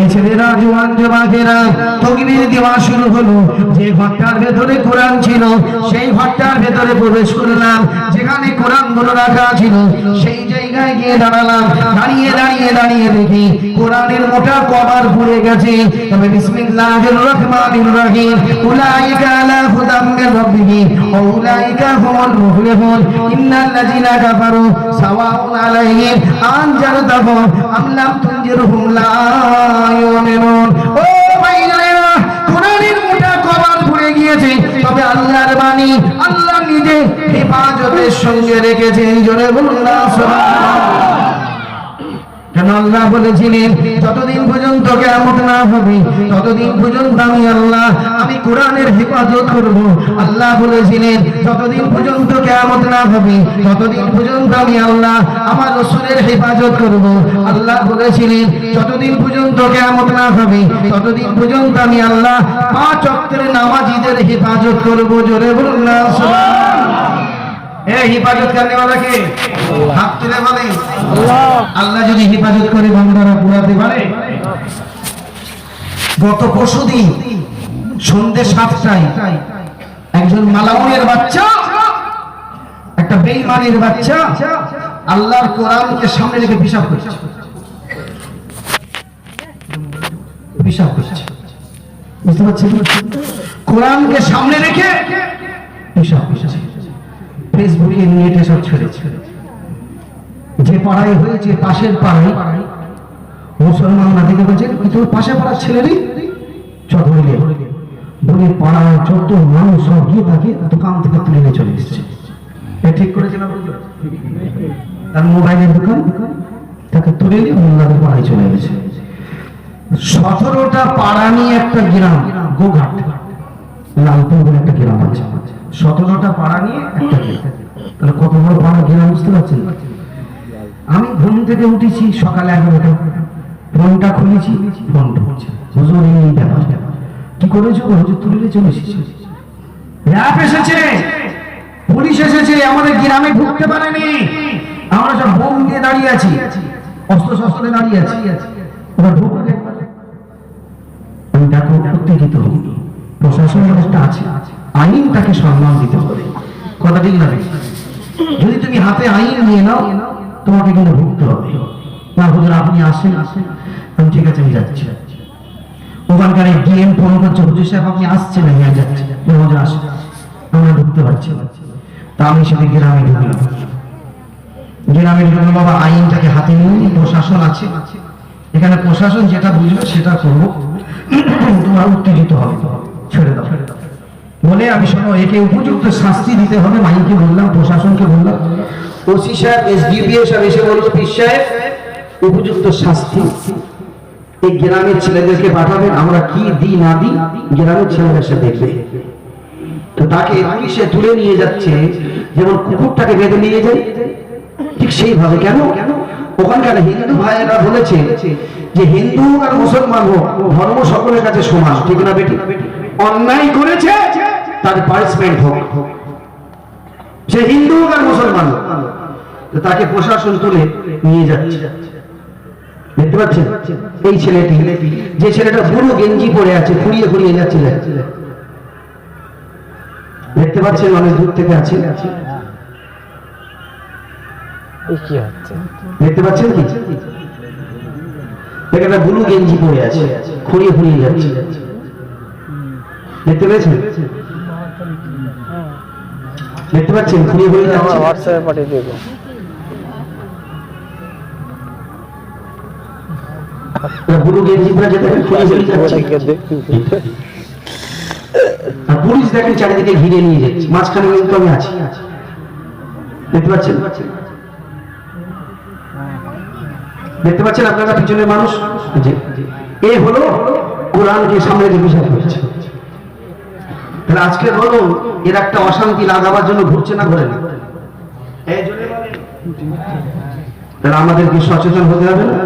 এই ছেলেরা জওয়ান যুবকেরা তাকবীর দেওয়া শুরু হলো। যে ঘরটার ভেতরে কোরআন ছিল, সেই ঘরটার ভেতরে প্রবেশ করলাম। যেখানে কোরআন গুলো রাখা ছিল, সেই জায়গায় গিয়ে দাঁড়ালাম। দাঁড়িয়ে দাঁড়িয়ে দাঁড়িয়ে দেখি কোরআনের মোটা কভার পুড়ে গেছে। তবে বিসমিল্লাহির রহমানির রহিম, উলাইকা আলা হুদাম মির রাব্বিহিম ওয়া উলাইকা হুমুল মুফলিহুন, ইন্নাল্লাযীনা কাফারু সাওয়াউন আলাইহিম আনজারতাহুম আম লাম তুনজিরহুম লা ইউমিনুন। ও ভাইরা, কোরআনের মোটা কভার পুড়ে গিয়েছে, তবে আল্লাহর বাণী আল্লাহ নিজে হেফাজতের সঙ্গে রেখেছেন। জোরে বলুন না সুবহানাল্লাহ। কেন আল্লাহ বলেছিলেন, যতদিন পর্যন্ত কিয়ামত না হবে, ততদিন পর্যন্ত আমি কোরআনের হেফাজত করব। আল্লাহ বলেছিলেন, যতদিন পর্যন্ত কিয়ামত না হবে, ততদিন পর্যন্ত আমি আল্লাহ আমার রাসূলের হেফাজত করব। আল্লাহ বলেছিলেন, যতদিন পর্যন্ত কিয়ামত না হবে, ততদিন পর্যন্ত আমি আল্লাহ 5 ওয়াক্তের নামাজীদের হেফাজত করব। জোরে বলুন না সুবহানাল্লাহ। এই হিফাজত করনে वाला কে? হাত তুলে বলেন আল্লাহ। আল্লাহ যদি হিফাজত করে বান্দারা পুরাতে পারে। গত পরশুদিন সন্ধ্যে 7টায় একজন মালাউনের বাচ্চা, একটা বেঈমানের বাচ্চা আল্লাহর কোরআনকে সামনে রেখে পিশাব করছে। পিশাব করছে, বুঝতে পারছেন? কোরআনকে সামনে রেখে পিশাব করছে। ফেসবুকে নেটে সব ছেড়েছে। যে পাড়ায় হয়েছে, পাশের পাড়ায় মুসলমানরা দেখে বলছে, তোর পাশে পাড়ার ছেলে নেই, চলে বলে পাড়া যত মানুষ সব গিয়ে তাকে দোকান থেকে তুলে নিয়ে চলে এসেছে। ঠিক করেছে না? তার মোবাইলের দোকান, তাকে তুলে নিয়ে মোল্লাদের পাড়ায় চলে গেছে। 17টা পাড়া নিয়ে একটা গ্রাম, গোঘাট লালপুর বলে একটা গ্রাম আছে। 17টা পাড়া নিয়ে একটা গ্রাম, তাহলে কত বড় পাড়া গ্রাম, বুঝতে পারছেন? আমি ঘুম থেকে উঠেছি সকালে 11টা, ফোনটা খুলেছি, ফোনটা হুজুর এই ব্যাপার কি করেছো? হুজুর তুলে চলে এসেছে, র‍্যাব এসেছে, পুলিশ এসেছে, আমাদের গ্রামে ঢুকতে পারেনি। আমরা সব বোম দিয়ে দাঁড়িয়ে আছি, অস্ত্র শস্ত্রে দাঁড়িয়ে আছি, ওরা ঢুকতে পারে। আমি দেখো উত্তেজিত হই। প্রশাসনের একটা আছে, আইন তাকে সম্মান দিতে হবে, কথা ঠিক না? যদি তুমি হাতে আইন নিয়ে নাও, তোমাকে কিন্তু ভুগতে হবে। না হুজুর আপনি আসেন, আমি ঠিক আছে আমি যাচ্ছি। ওখানকার ডিএম ফোন করছে, হুজুর সাহেব আপনি আসছেন? আমি যাচ্ছি। হুজুর আসেন, আমরা ঢুকতে পারছি না। তা আমি সেটা গ্রামে ঢুকলাম। গ্রামে ঢুকলাম, বাবা আইনটাকে হাতে নিয়ে প্রশাসন আছে, এখানে প্রশাসন যেটা বুঝবে সেটা করবো, তোমার উত্তেজিত হবে, ছেড়ে দাও বলে আমি শোনো, একে উপযুক্ত শাস্তি দিতে হবে। মাইকে বললাম, প্রশাসনকে বললাম, ওসি সাহেব, এসডিপিও সাহেব এসে বললো পীর সাহেব উপযুক্ত শাস্তি এই গ্রামের ছেলেদেরকে পাঠাবেন, আমরা কি দিই না দিই গ্রামের ছেলেরা এসে দেখবে। তো তাকে পুলিশে তুলে নিয়ে যাচ্ছে, যেমন কুকুরটাকে বেঁধে নিয়ে যায়, ঠিক সেইভাবে। কেন? ওখানকার হিন্দু ভাইয়েরা বলেছে যে হিন্দু আর মুসলমান হোক, ধর্ম সকলের কাছে সমান, ঠিক না বেটি? অন্যায় করেছে তার পানিশমেন্ট হোক, সে হিন্দু হোক আর মুসলমান হোক। তো তাকে প্রশাসন তুলে নিয়ে যাচ্ছে। দেখতে পাচ্ছেন এই ছেলেটি, যে ছেলেটা পুরো গেঞ্জি পরে আছে, খুঁড়িয়ে খুঁড়িয়ে যাচ্ছে, দেখতে পাচ্ছেন অনেক দূর থেকে আছে, দেখতে পাচ্ছেন কি? একটা ব্লু গেঞ্জি পরে আছে, খুঁড়িয়ে খুঁড়িয়ে যাচ্ছে, দেখতে পেয়েছেন? দেখতে পাচ্ছেন খুঁড়িয়ে খুঁড়িয়ে যাচ্ছে। হোয়াটসঅ্যাপে পাঠিয়ে দেব। ব্লু গেঞ্জি পরে যেতে খুঁড়িয়ে খুঁড়িয়ে যাচ্ছে। আর পুলিশ দেখেন চারিদিকে ঘিরে নিয়ে যাচ্ছে, মাঝখানে কিন্তু আমি আছি, দেখতে পাচ্ছেন? দেখতে পাচ্ছেন আপনারা পিছনের মানুষ? এ হলো কোরআনকে সামনে রেখে বিষয় করছে। তাহলে আজকে বলো, এর একটা অশান্তি লাগাবার জন্য ঘুরছে না, ঘুরে না? তাহলে আমাদেরকে সচেতন হতে হবে না?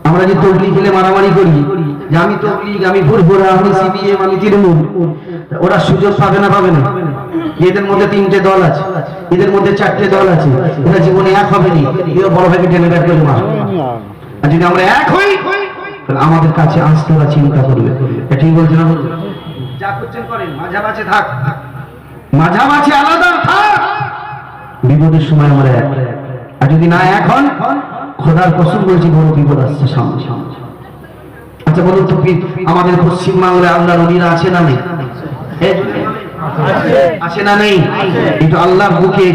আমরা যে তবলিগ খেলে মারামারি করি, যে আমি তবলিগ, আমি ভুরভুরা, আমি সিপিএম, আমি তৃণমূল, ওরা সুযোগ পাবে না? পাবে না? এদের মধ্যে 3টে দল আছে, এদের মধ্যে 4টে দল আছে, এরা জীবনে এক হবে না, এরা বড় ভাইকে টেনে বের করে মারবে। আর যদি আমরা এক হই, তাহলে আমাদের কাছে আসতে ওরা চিন্তা করবে। ঠিক বলছে না? যা করছেন করেন, মাঝামাঝি থাক, মাঝামাঝি আলাদা থাক, বিপদের সময় আমরা এক। আর যদি না এক হন, খোদার কসম বলছি বড় বিপদ আসছে সামনে। আচ্ছা বলুন তো, আমাদের পশ্চিমবাংলায় আল্লাহর ওলিরা আছে না নেই? আছে না নেই? কিন্তু আল্লাহ বুকে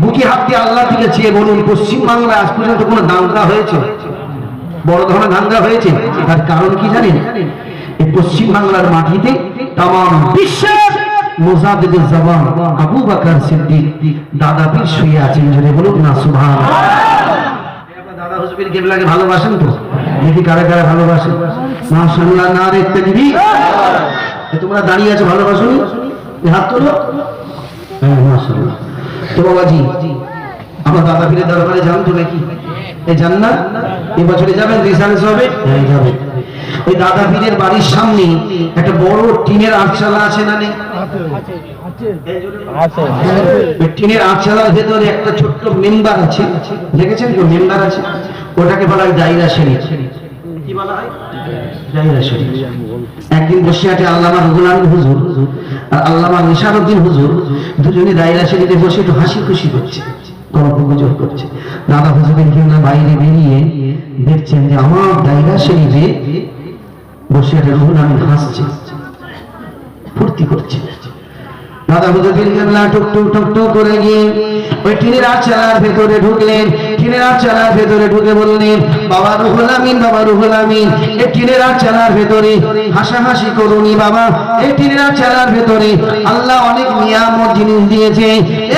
বুকে হাত দিয়ে আল্লাহ থেকে চেয়ে বলুন, পশ্চিমবাংলায় আজ পর্যন্ত কোনো দাঙ্গা হয়েছে? বড় ধরনের দাঙ্গা হয়েছে? তার কারণ কি জানেন? এই পশ্চিমবাংলার মাটিতে তামাম বিশ্বের মুজাদ্দিদুল জামান আবু বকর সিদ্দিক দাদা পীর শুয়ে আছেন, জোরে বলুন না সুবহানাল্লাহ। দাদা হুজুর কেবলাকে ভালোবাসেন তো? দেখি কারা কারা ভালোবাসেন? মাশাআল্লাহ, নারে তাকবীর। তোমরা দাঁড়িয়ে আছো, ভালোবাসো? হাত তোলো। হ্যাঁ মাশাআল্লাহ। তো বাবাজি, আমার দাদা পীরের দরবারে যান তো নাকি? এই যান না? এই বছরে যাবেন? রিসার্চ হবে? হ্যাঁ যাবে। ওই দাদা পীরের বাড়ির সামনে একটা বড় টিনের আটচালা আছে না নেই? টিনের আটচালার ভেতরে একটা ছোট্ট মেম্বার আছে, দেখেছেন তো? মেম্বার আছে, ওটাকে বলা হয় দায়রা শরীফ। কি বলা হয়? দায়রা শরীফ। একদিন বসে আছে আল্লামা রুহুল আমিন হুজুর আর আল্লামা নিশারউদ্দিন হুজুর, দুজনে দায়রা শরীফে বসে একটু হাসি খুশি করছে, গল্প গুজব করছে। দাদা হুজুরের কিনা বাইরে বেরিয়ে দেখছেন যে আমার দায়রা শরীফে বসে আছে রুহুল আমিন হাসছে, ফুর্তি করছে। দাদা হুজুর টুকটুক টুকটুক করে গিয়ে ওই টিনের আটচালার ভেতরে ঢুকলেন। টিনের আটচালার ভেতরে ঢুকে বললেন, বাবা রুহুল আমিন, বাবা রুহুল আমিন, এই টিনের আটচালার ভেতরে হাসাহাসি করুনি বাবা। এই টিনের আটচালার ভেতরে আল্লাহ অনেক নিয়ামত জিনিস দিয়েছে।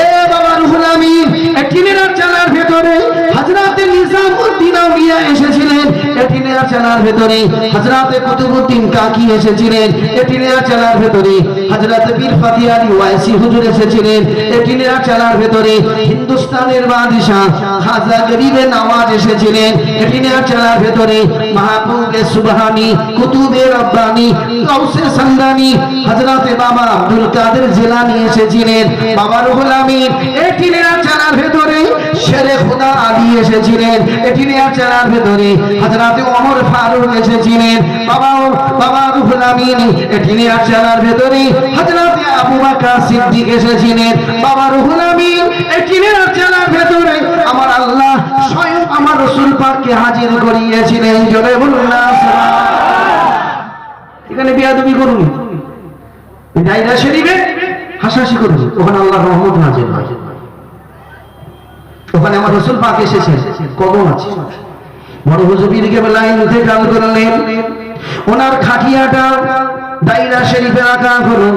এ বাবা রুহুল আমিন, এই টিনের আটচালার ভেতরে হযরত নিজামউদ্দিন আউলিয়া এসেছিলেন। এই টিনের আটচালার ভেতরে হযরত কুতুবউদ্দিন কাকি এসেছিলেন। এই টিনের আটচালার ভেতরে হযরত পীর ফাতিহ আলী ওয়াইসি হুজুর এসেছিলেন। এই টিনের আটচালার ভেতরে হিন্দুস্তানের বাদশাহ খাজা গরিবে নওয়াজ এসেছিলেন। এই টিনের আটচালার ভেতরে মাহবুবে সুবহানী, কুতুবে রব্বানী, গাউসে সামদানি, হযরত বাবা আব্দুল কাদের জিলানী এসেছিলেন। বাবা রুহুল আমিন, এই টিনের আটচালার ভেতরে শেরে খুদা আলী এসেছিলেন। এই টিনের আটচালার ভেতরে হযরত ওমর ফারুক এসেছিলেন। বাবা রুহুল আমিন, এই টিনের আটচালার ভেতরে হযরত আবু বকর সিদ্দিক এসেছিলেন। বাবা রুহুল আমিন, এই টিনের আটচালার ভেতরে আমার আল্লাহ স্বয়ং আমার রাসূল পাককে হাজির করিয়েছিলেন। জোরে বলুন না সুবহানাল্লাহ। এখানে বিয়াদবি করুন, দায়রা শরীফে হাসাহাসি করুন, ওখানে আল্লাহর রহমত নাযিল হয়। ওখানে আমার রাসূল পাক এসেছেন, কদম আছে। বড় হুজুর পীর কেবলা ইন্তেকাল করলেন। ওনার খাটিয়াটা দায়রা শরীফে রাখা হলো।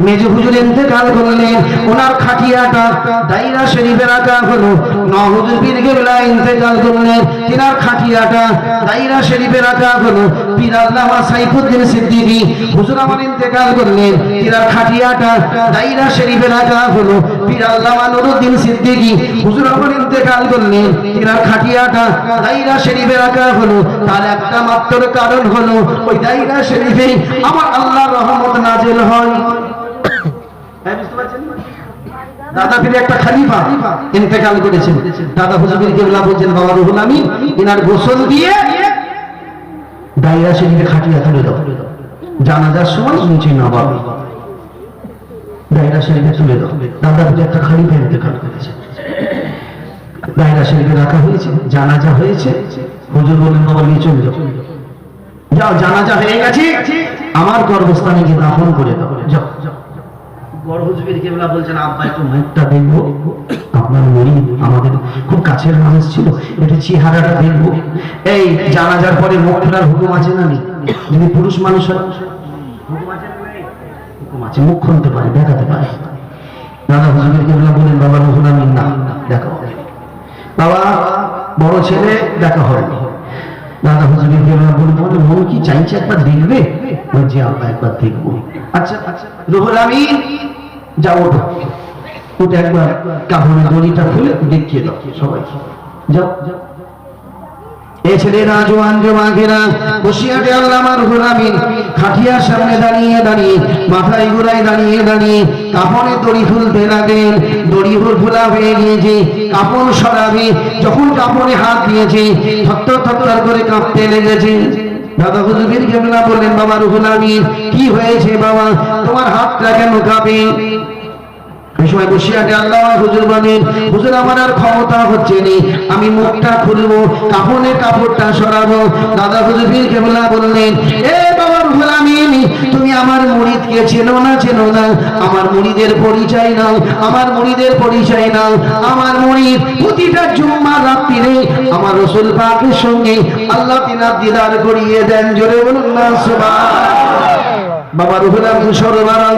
মেজ হুজুর ইন্তেকাল করলেন, ওনার খাটিয়াটা দায়রা শরীফে রাখা হলো। নওয়াব হুজুর পীর কেবলা ইন্তেকাল করলেন, তিনার খাটিয়াটা দায়রা শরীফে রাখা হলো। পীর আল্লামা সাইফুদ্দিন সিদ্দিকী হুজুর আমার ইন্তেকাল করলেন, তিনার খাটিয়াটা দায়রা শরীফে রাখা হলো। পীর আল্লামা নুরুদ্দিন সিদ্দিকী হুজুর আমার ইন্তেকাল করলেন, তিনার খাটিয়াটা দায়রা শরীফে রাখা হলো। তার একটা মাত্র কারণ হলো ওই দায়রা শরীফে আমার আল্লাহর রহমত নাযিল হয়। বুঝতে পারছেন? দাদা পীর একটা খলিফা ইন্তেকাল করেছেন। দাদা হুজুর পীর কেবলা বলছেন, বাবা রুহুল আমিন ইনার গোসল দিয়ে দায়রা শরীফে খাটিয়া তুলে দাও। জানাজার সময় নিচে নামাবে, দায়রা শরীফে তুলে দাও। দাদা পীর একটা খলিফা ইন্তেকাল করেছেন, দায়রা শরীফে রাখা হয়েছে, জানাজা হয়েছে। হুজুর বললেন, বাবা নিয়ে চলে যাও, যাও জানাজা হয়ে গেছে, আমার গর্ভস্থানে গিয়ে দাফন করে দাও, যাও। বড় হুজুর পীর কেবলা বলছেন, আব্বা একটু মুখটা দেখবো, আপনার মুরিদ আমাদের খুব কাছের মানুষ ছিল, একটু চেহারাটা দেখবো। এই জানাজার পরে মুখ খোলার হুকুম আছে না নেই? যদি পুরুষ মানুষ হয় হুকুম আছে না নেই? হুকুম আছে, মুখ খুলতে পারে, দেখাতে পারে। দাদা হুজুর পীর কেবলা বলেন, বাবা রুহুল আমিন না, দেখা হবে। বাবা বড় ছেলে দেখা হবে। দাদা হুজুর পীর কেবলা বলেন, তোমাদের মন কি চাইছে একবার দেখবে? বলছি, আব্বা একবার দেখবো। আচ্ছা আচ্ছা রুহুল আমিন যাও, ওঠো, ওটা একবার কাপড়ের দড়িটা খুলে দেখিয়ে দাও সবাই, যাও। এই ছেলেরা জোয়ান জোয়াকেরা বসিয়াটে আল্লামা রুহুল আমিন খাটিয়ার সামনে দাঁড়িয়ে দাঁড়িয়ে মাথায় ঘুরায় দাঁড়িয়ে দাঁড়িয়ে কাপড়ের দড়ি খুলতে লাগলেন। দড়ি খোলা হয়ে গিয়েছে, কাপড় সরাবে, যখন কাপড়ে হাত দিয়েছে থরথর থরথর করে কাঁপতে লেগেছে। দাদা হুজুর পীর কেবলা বললেন, বাবা রুহুল আমিন কি হয়েছে বাবা, তোমার হাতটা কেন কাঁপে? এই সময় বসিয়াটে আল্লামা হুজুর বলেন, হুজুর আমার আর ক্ষমতা হচ্ছে না, আমি মুখটা খুলবো, কাপড়ের কাপড়টা সরাবো। দাদা হুজুর পীর কেবলা বললেন, এ বাবা রুহুল আমিন, তুমি আমার মুরিদকে চেনো না? চেনো না? আমার মুরিদের পরিচয় নাও, আমার মুরিদের পরিচয় নাও। আমার মুরিদ প্রতিটা জুম্মার রাত্রিরে আমার রাসূল পাকের সঙ্গে আল্লাহ তিনার দিদার করিয়ে দেন। জোরে বলুন না সুবহানাল্লাহ। বাবা রুহুল আমিন সরে দাঁড়াও,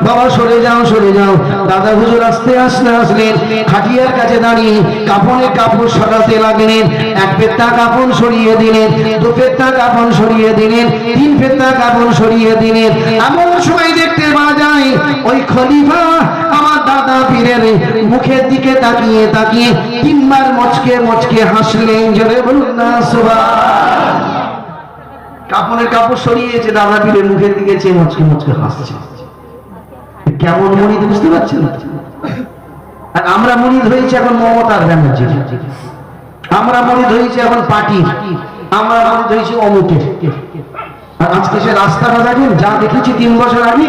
বাবা সরে যাও, সরে যাও। দাদা হুজুর আস্তে আস্তে আসলেন, খাটিয়ার কাছে দাঁড়িয়ে কাপড়ের কাপড় সরাতে লাগলেন। এক পেত্তা কাপড় সরিয়ে দিলেন, দু পেত্তা কাপড় সরিয়ে দিলেন, তিন পেত্তা কাপড় সরিয়ে দিলেন। এমন সময় দেখতে পাওয়া যায় ওই খলিফা আমার দাদা পীরের মুখের দিকে তাকিয়ে তাকিয়ে তিনবার মচকে মচকে হাসলেন। জোরে বলুন না সুবহানাল্লাহ। কাপড়ের কাপড় সরিয়েছে, দাদা পীরের মুখের দিকে চেয়ে মচকে মচকে হাসছে। কেমন মুরিদ বুঝতে পারছেন? আর আমরা মুরিদ হয়েছে এখন মমতার ব্যানার্জির, আমরা মুরিদ হয়েছে এখন পার্টির, আমরা মুরিদ হয়েছে অমুকের। আর আজকে সে রাস্তাটা দেখেন, যা দেখেছি 3 বছর আগে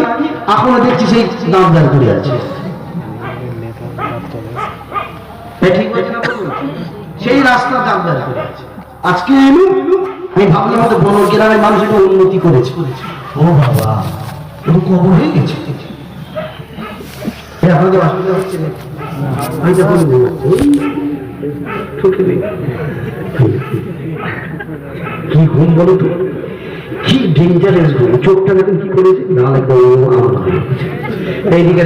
এখনো দেখছি সেই দামদার করে আছে। সেই রাস্তা দামদার করে আছে। আজকে আমি ভাবলাম হয়তো বড় গ্রামের মানুষ একটু উন্নতি করেছে। ও বাবা, একটু কবর হয়ে গেছে। আপনাদের অসুবিধা হচ্ছে না? আমি তো বলবো কি ঘুম বলো তো, কি ডেঞ্জারাস ঘুম। চোখটা দেখুন কি করেছে, না লাগবে এইদিকে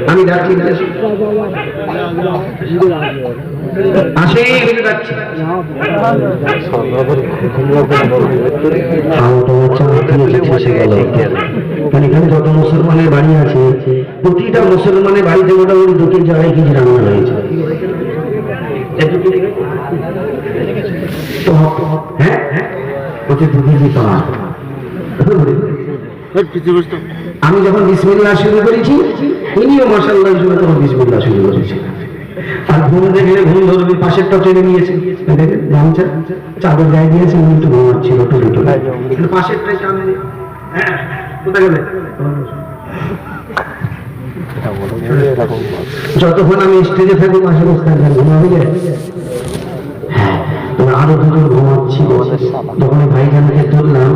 আমি ডাকছি, আসে ডাকছি। এখানে যত মুসলমানের বাড়ি আছে, প্রতিটা মুসলমানের বাড়িতে মোটামুটি 2-3 কেজি রান্না হয়েছে। হ্যাঁ হ্যাঁ, 2 কেজি পাওয়া। আমি যখন বিসমিল্লাহ শুরু করেছি, ইনিও মাশাআল্লাহ তখন বিসমিল্লাহ শুরু করেছি। আর ঘুম দেখলে ঘুম ধরবে, পাশেরটা টেনে নিয়েছে, গামছা চাদর গায়ে দিয়েছে, উনি একটু ঘুমাচ্ছিল, পাশেরটাই সামনে। হ্যাঁ, কোথায় গেলে? যতক্ষণ আমি স্টেজে থাকি পাশে বসে থাকবেন, ঘুমাবে। আরো দুজন ঘুমাচ্ছিল, যখন ভাইজানকে তুললাম,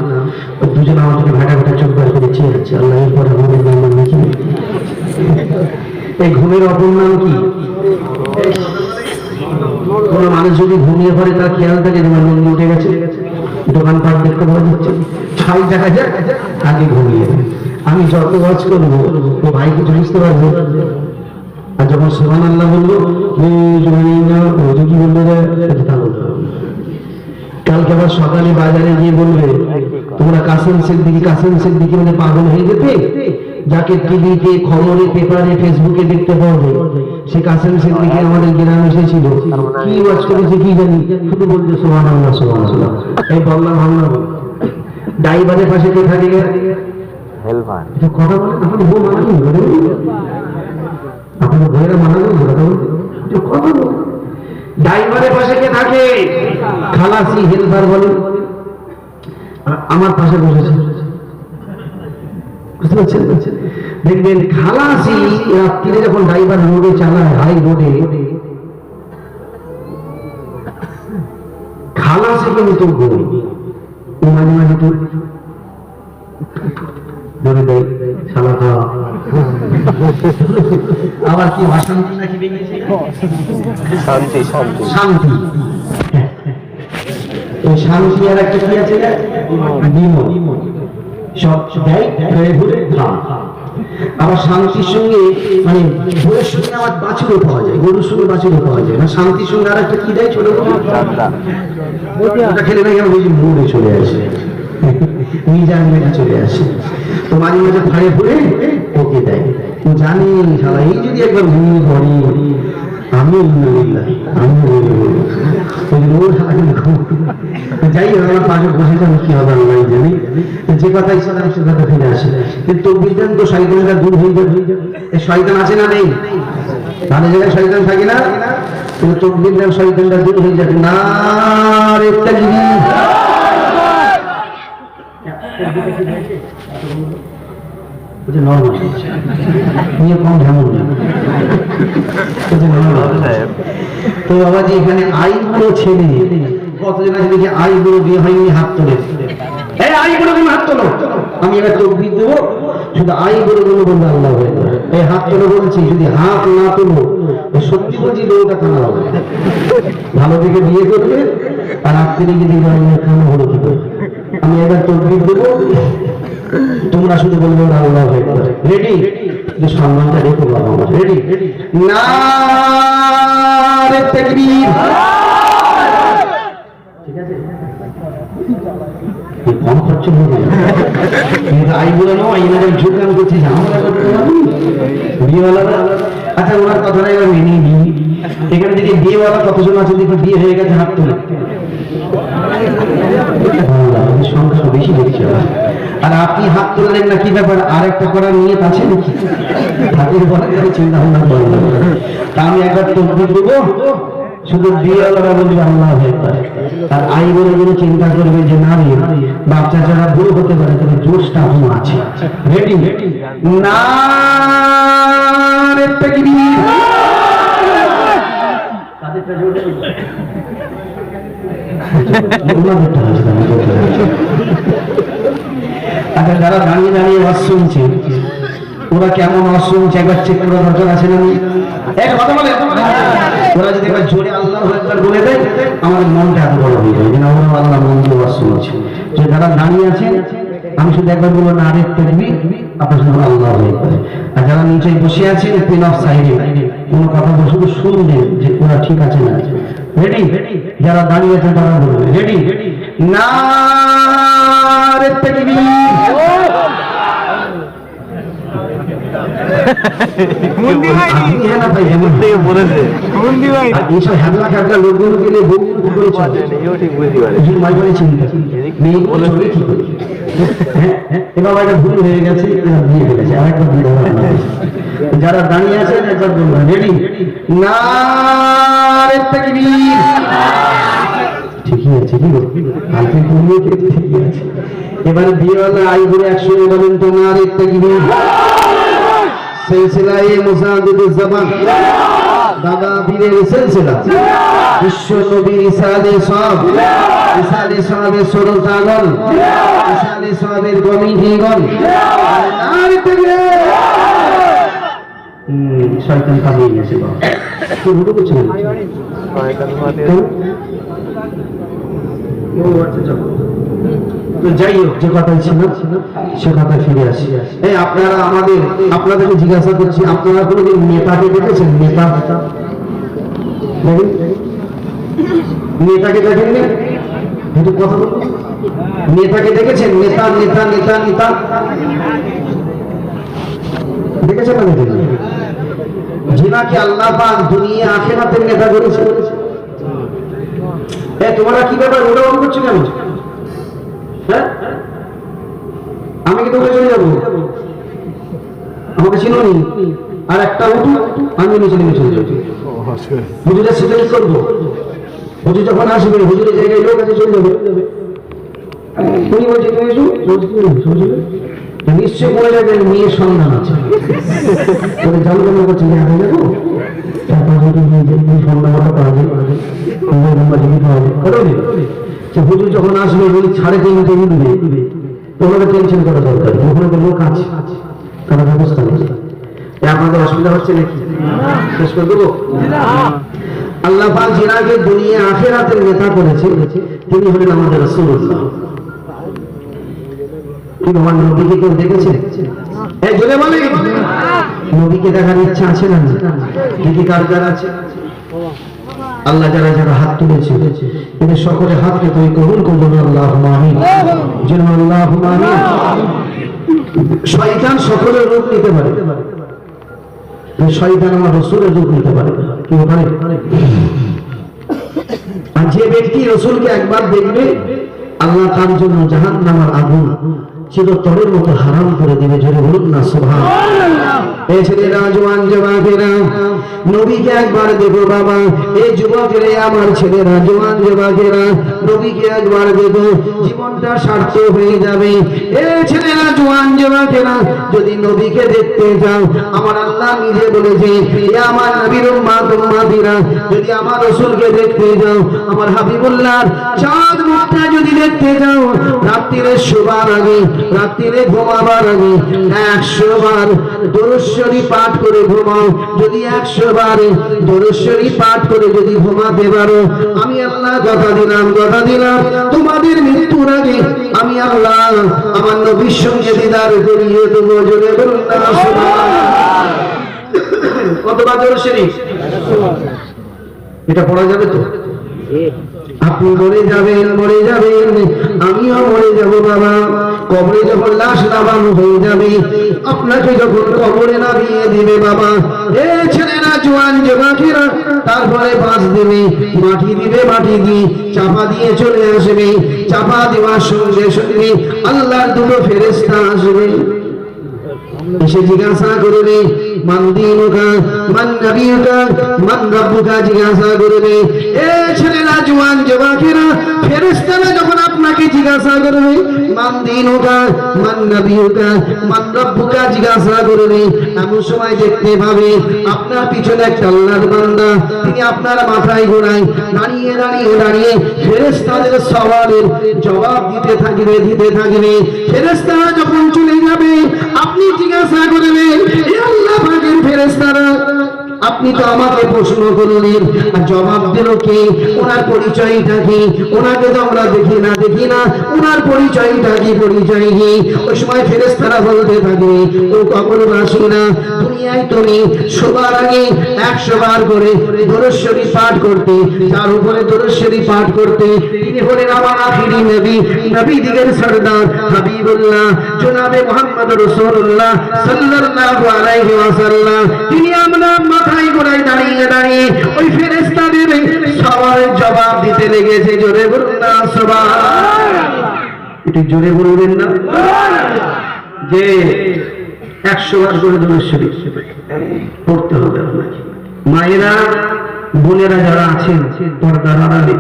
ওই দুজন আমার জন্য ভাটা ভাটা চোখ বার করে চেয়ে যাচ্ছে। আল্লাহ, এরপর আমাদের নাম নাকি এই ঘুমের অপর নাম কি? কোনো মানুষ যদি ঘুমিয়ে পড়ে তার খেয়াল থাকে যে আমার লুঙ্গি উঠে গেছে, দোকানপাট দেখতে পাওয়া যাচ্ছে, ছাই দেখা যায়, আগে ঘুমিয়ে। আমি যত ওয়াজ করবো ও ভাই কিছু বুঝতে পারবো। আর যখন সুবহানাল্লাহ বললো কি বললো, কালকে আবার সকালে বাজারে গিয়ে বলবে তোমরা কাসেম সিদ্দিকী মানে পাগল হয়ে যেতে, যাকে টিভিতে, খবরে, পেপারে, ফেসবুকে দেখতে পাওয়া যায়, সে কাসেম সিদ্দিকী আমাদের গ্রামে এসেছিল, কি ওয়াজ করেছে কি জানি, শুধু বলছে সুবহানাল্লাহ সুবহানাল্লাহ। এই বললাম ভাবলাম ড্রাইভারের পাশে কে থাকে, হেল্পার, কথা বলে আপনার বউ মানানো, আপনার বইয়েরা মানানো, কথা বলে ড্রাইভারের পাশে কে থাকে, খালাসি, হেল্পার বলে। আমার পাশে বসেছে, বুঝতে পারছেন? দেখবেন খালাসি রাত্রিরে যখন ড্রাইভার রোডে চালায়, হাই রোডে, খালাসি কিন্তু মাঝে মাঝে তো ধরে দেয় শালা খাওয়া। আবার কি অশান্তি নাকি বেরিয়েছে, শান্তি শান্তি শান্তি, ওই শান্তি আর একটা কি আছে, বিমল, সব দেয় ঘুরে ঘুরে খাওয়া। আবার শান্তির সঙ্গে মানে বউয়ের সঙ্গে আমার বাছুরও পাওয়া যায়, গরুর সঙ্গে বাছুরও পাওয়া যায়, মানে শান্তির সঙ্গে আর একটা কি দেয় ছোট ওটা খেলে নাকি আমার মুড়ে চলে আসে, মিজান মেঘা চলে আসে। তো মাঝে মাঝে ফাড়ে ফুড়ে ওকে দেয়, জানি শালা এই যদি একবার ঘুমিয়ে পড়ি আমি যাই হোক, আমার পাশে বসেছে, আমি কি হবে আল্লাহ জানি, যে কথা ইসলাম সে কথা ফিরে আসে। কিন্তু বিজ্ঞান তো শয়তানটা দূর হয়ে যাবে, শয়তান আছে না নেই, তাহলে জায়গায় শয়তান থাকে না, কিন্তু তকবীর দেন শয়তানটা দূর হয়ে যাবে। না রে তাকবীর, তো বাবাজি এখানে আইবুড়ো ছেলে কতজন আছে দেখি, আইবুড়ো বিয়ে হয়নি হাত তোলে, আইবুড়ো কোনো হাত তোলো, আমি এবার তকবীর দেবো, শুধু আইবুড়ো গুলো বলবো আল্লাহ এই হাত তোলো বলছি, যদি হাত না তোলো সত্যি বলছি বউটা কানা হবে, ভালো থেকে বিয়ে করবে আর রাত্রি যদি কানা হলো কি করে। আমি এবার তকবীর দেবো, তোমরা শুধু বলবে আল্লাহ রেডি, সম্মানটা রেখো বাবা, রেডি, নারে তাকবীর, ঠিক আছে, কম খরচ হবে, আইবুড়ো নয়, এনারা যোগদান করছে ঝামেলা করতে পারবি বিয়েওয়ালারা। আচ্ছা ওনার কথাটা এবার মেনে নিই, এখানে দেখি বিয়েওয়ালা কতজন আছে দেখো, বিয়ে হয়ে গেছে হাত তুলে, সংখ্যা বেশি দেখছে। আর আপনি হাত তুললেন না, কি ব্যাপার, আর একটা করার নিয়ত আছে নাকি, হাতের পরে চিন্তা ভাবনা করবেন। তা আমি একবার তকবীর দেবো, শুধু বিয়েওয়ালারা বলবে আল্লাহ আকবার, আর আইবুড়ো গুলো চিন্তা করবে যে না রে বাচ্চা যারা বুড়ো হতে পারে, তবে জোশটা এখনো আছে। রেডি, নারে তাকবীর, তাদেরটা জোরে আচ্ছা যারা দাঁড়িয়ে দাঁড়িয়ে ওয়াজ শুনছে, ওরা কেমন ওয়াজ শুনছে একবার চেক করা দরকার আছে না? কথা বলে ওরা যদি একবার জোরে আল্লাহু আকবার বলে দেয়, আমাদের মনটা এত বড় হয়ে যায়, যেন আমরা আল্লাহ মন দিয়ে ওয়াজ শুনছি। যে যারা দাঁড়িয়ে আছে, আমি শুধু একবার বলবো নারে তাকবীর, আপনার শুধু আল্লাহু আকবার। আর যারা নিচে বসে আছেন পিন অফ সাইডে, কোনো কথা বলে শুধু শুনবেন যে ওরা ঠিক আছে না। রেডি, যারা দাঁড়িয়ে আছেন তারা বলবে রেডি, নারে তাকবীর, ভুল হয়ে গেছে, যারা দাঁড়িয়ে আছেন একবার বলবেন রেডি, নারে তাকবীর, ঠিকই আছে, ঠিকই আছে। এবারে বিয়েওয়ালা আইবুড়ো একসঙ্গে বলেন তো নারে তাকবীর। সিলসিলায়ে মুজাদ্দিদুজ জামান, দাদা পীরের সিলসিলা, বিশ্ব নবী ইসালে সব, ইসালে সবের শ্রোতাগণ, ইসালে সবের কমিটিগণ, নারে তাকবীর। শয়তান পালিয়ে গেছে, বাবা কি বলতে তো যাই হোক, যে কথা ছিল সে কথা ফিরে আসি। এই আপনারা আপনাদেরকে জিজ্ঞাসা করছি, আপনারা কোনোদিন নেতাকে দেখেছেন? নেতা নেতাকে দেখেননি? একটু কথা বলুন। নেতাকে দেখেছেন? নেতা নেতা নেতা নেতা দেখেছেন না? দেখেন যিনাকে আল্লাহ পাক দুনিয়া আখিরাতের নেতা করেছে। তোমরা কি ব্যাপার উড়াউড়ি করছো কেন? হ্যাঁ, আমি কি তোমরা চলে যাবো? আমাকে চিনো নি? আর একটা উঠু, আমি নিচে নেমে চলে যাবো। হুজুরের সাথে কি করবো? হুজুর যখন আসবে, হুজুরের জায়গায় লোক আছে, চলে যাবে। উনি বলছে নিশ্চয় বলে যাবেন মেয়ের সন্ধান আছে, জানো কেন করছে যে আগে যাবো, হুজুর যখন আসবে 3:30 উঠবে, তোমাকে টেনশন করা দরকার। ওখানে তো লোক আছে, তারা ব্যবস্থা নেই। আপনাদের অসুবিধা হচ্ছে নাকি? শেষ করে দেবো। আল্লাহ পাক যিনাকে দুনিয়া আখিরাতের নেতা করেছে, তিনি হলেন আমাদের রাসূলুল্লাহ। কি ভগবান নবীকে কেউ দেখেছে? এই জোরে বলে, নবীকে দেখার ইচ্ছা আছে না? দিদি কার কার আছে? আল্লাহ যারা যারা হাত তুলেছে এদের সকলে হাতকে তুমি কবুল করুন। আল্লাহুম্মা আমিন। যেন আল্লাহুম্মা আমিন। শয়তান সকলের রূপ নিতে পারে, শয়তান আমার রাসূলের রূপ নিতে পারে। কি পারে? আর যে ব্যক্তি রাসূলকে একবার দেখবে, আল্লাহ তার জন্য জাহান্নামের আগুন চিরতরের মতো হারাম করে দিবে। জোরে বলুন না সুবহানাল্লাহ। এই ছেলেরা, জওয়ান যুবকেরা, নবীকে একবার দেখো বাবা। এই যুবকেরা, আমার ছেলেরা, জওয়ান যুবকেরা, নবীকে একবার দেখো, জীবনটা সার্থক হয়ে যাবে। এই ছেলেরা, জওয়ান যুবকেরা, যদি নবীকে দেখতে যাও, আমার আল্লাহ নিজে বলেছে, এ আমার নবীর উম্মত উম্মতিরা, যদি আমার রাসূলকে দেখতে যাও, আমার হাবিবুল্লাহর চাঁদ মুখটা যদি দেখতে যাও, রাত্রিরে শোবার আগে, রাত্রিরে ঘুমাবার আগে 100 বার দরুদ শরীফ পাঠ করে ঘুমাও। যদি 100 বার দরুদ শরীফ পাঠ করে যদি ঘুমাতে পারো, আমি আল্লাহ কথা দিলাম, কথা দিলাম, তোমাদের মৃত্যুর আগে আমি আল্লাহ আমার নবীর সঙ্গে দিদার করিয়ে দেবো। জোরে বলুন না সুবহানাল্লাহ। কতবার দরুদ শরীফ? এটা পড়া যাবে তো? আপনি মরে যাবেন, মরে যাবেন, আমিও মরে যাব বাবা। কবরে যখন লাশ নামানো হয়ে যাবে, আপনাকে যখন কবরে নামিয়ে দিবে বাবা, এ ছেলেরা, জওয়ান যুবকেরা, তারপরে বাঁশ দেবে, মাটি দিবে, মাটি দিয়ে চাপা দিয়ে চলে আসবে। চাপা দেওয়ার সঙ্গে সঙ্গে আল্লাহর দুটো ফেরেশতা আসবে, এসে জিজ্ঞাসা করবে, মান দীনুকা, মান নবিয়ুকা, মান রাব্বুকা, জিজ্ঞাসা করবে। এ ছেলেরা, জওয়ান যুবকেরা, ফেরেশতারা যখন আপনাকে জিজ্ঞাসা করবে, মান দীনুকা, মান নবিয়ুকা, মান রাব্বুকা জিজ্ঞাসা করবে, এমন সময় দেখতে পাবে আপনার পিছনে একটা আল্লাহর বান্দা, তিনি আপনার মাথায় গোড়ায় দাঁড়িয়ে দাঁড়িয়ে দাঁড়িয়ে ফেরেশতাদের সওয়ালের জবাব দিতে থাকবে, দিতে থাকবে। ফেরেশতারা যখন চলে যাবে, আপনি জিজ্ঞাসা করবেন, হে আল্লাহ পাকের ফেরেশতারা, আপনি তো আমাকে প্রশ্ন করলেন, আর জবাব দিল কে? ওনার পরিচয়টা কি? ওনাকে তো আমরা দেখি না, ওনার পরিচয়টা কি? পরিচয় কি? ওই সময় ফেরেশতারা বলতে থাকে, ও কবরবাসীরা, দুনিয়ায় তুমি শোবার আগে 100 বার করে দরুদ শরীফ পাঠ করতে, তার উপরে দরুদ শরীফ পাঠ করতে। তিনি হলেন আমার আখিরি নবী, নবীদের সরদার হাবিবুল্লাহ জনাবে মুহাম্মদ রাসূলুল্লাহ সাল্লাল্লাহু আলাইহি ওয়াসাল্লাম। তিনি আমরা মাথায় গোড়ায় দাঁড়িয়ে দাঁড়িয়ে ওই ফেরেশতাদের সওয়ালের জবাব দিতে লেগেছে। জোরে বলুন না সুবহানাল্লাহ। একটু জোরে বলবেন না যে 100 বার করে দরুদ শরীফ পড়তে হবে আপনাকে। মায়েরা, বোনেরা যারা আছেন পর্দার আড়ালে,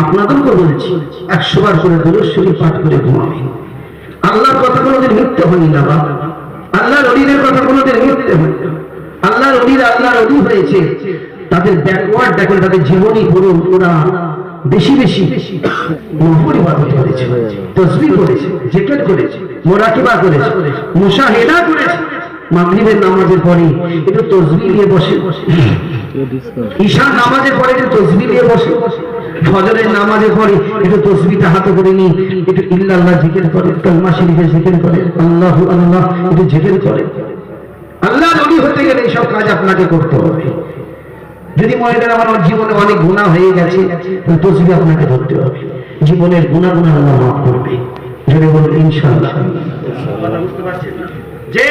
আপনাদেরকে বলছি 100 বার করে দরুদ শরীফ পাঠ করে ঘুমাবেন। আল্লাহর কথা কোনোদিন মিথ্যে হয়নি না বাবা, আল্লাহর ওলিদের কথা কোনোদিন মিথ্যে হয়নি। আল্লাহর ওলিরা আল্লাহর ওলি হয়েছে, তাদের ব্যাকওয়ার্ড দেখুন, তাদের জীবনী পড়ুন, ওরা বেশি বেশি নফল ইবাদত করেছে, তাসবিহ করেছে, জিকির করেছে, মুরাকাবা করেছে, মুশাহিদা করেছে, মাগরিবের নামাজের পরে একটু তাসবিহ নিয়ে বসে, ঈশার নামাজের পরে একটু তাসবিহ নিয়ে বসে, ফজরের নামাজের পরে একটু তাসবিহটা হাতে করে নিয়ে একটু ইল্লাল্লাহ জিকির করে, কালমা শরীফের জিকির করে, আল্লাহু আল্লাহ একটু জিকির করে। আল্লাহর ওলি হতে গেলে এইসব কাজ আপনাকে করতে হবে। যদি মনে করেন আমার জীবনে অনেক গুনাহ হয়ে গেছে, তাহলে তাসবিহ আপনাকে ধরতে হবে, জীবনের গুনাহ আল্লাহ মাফ করবে। যদি বলুন ইনশাআল্লাহ। যে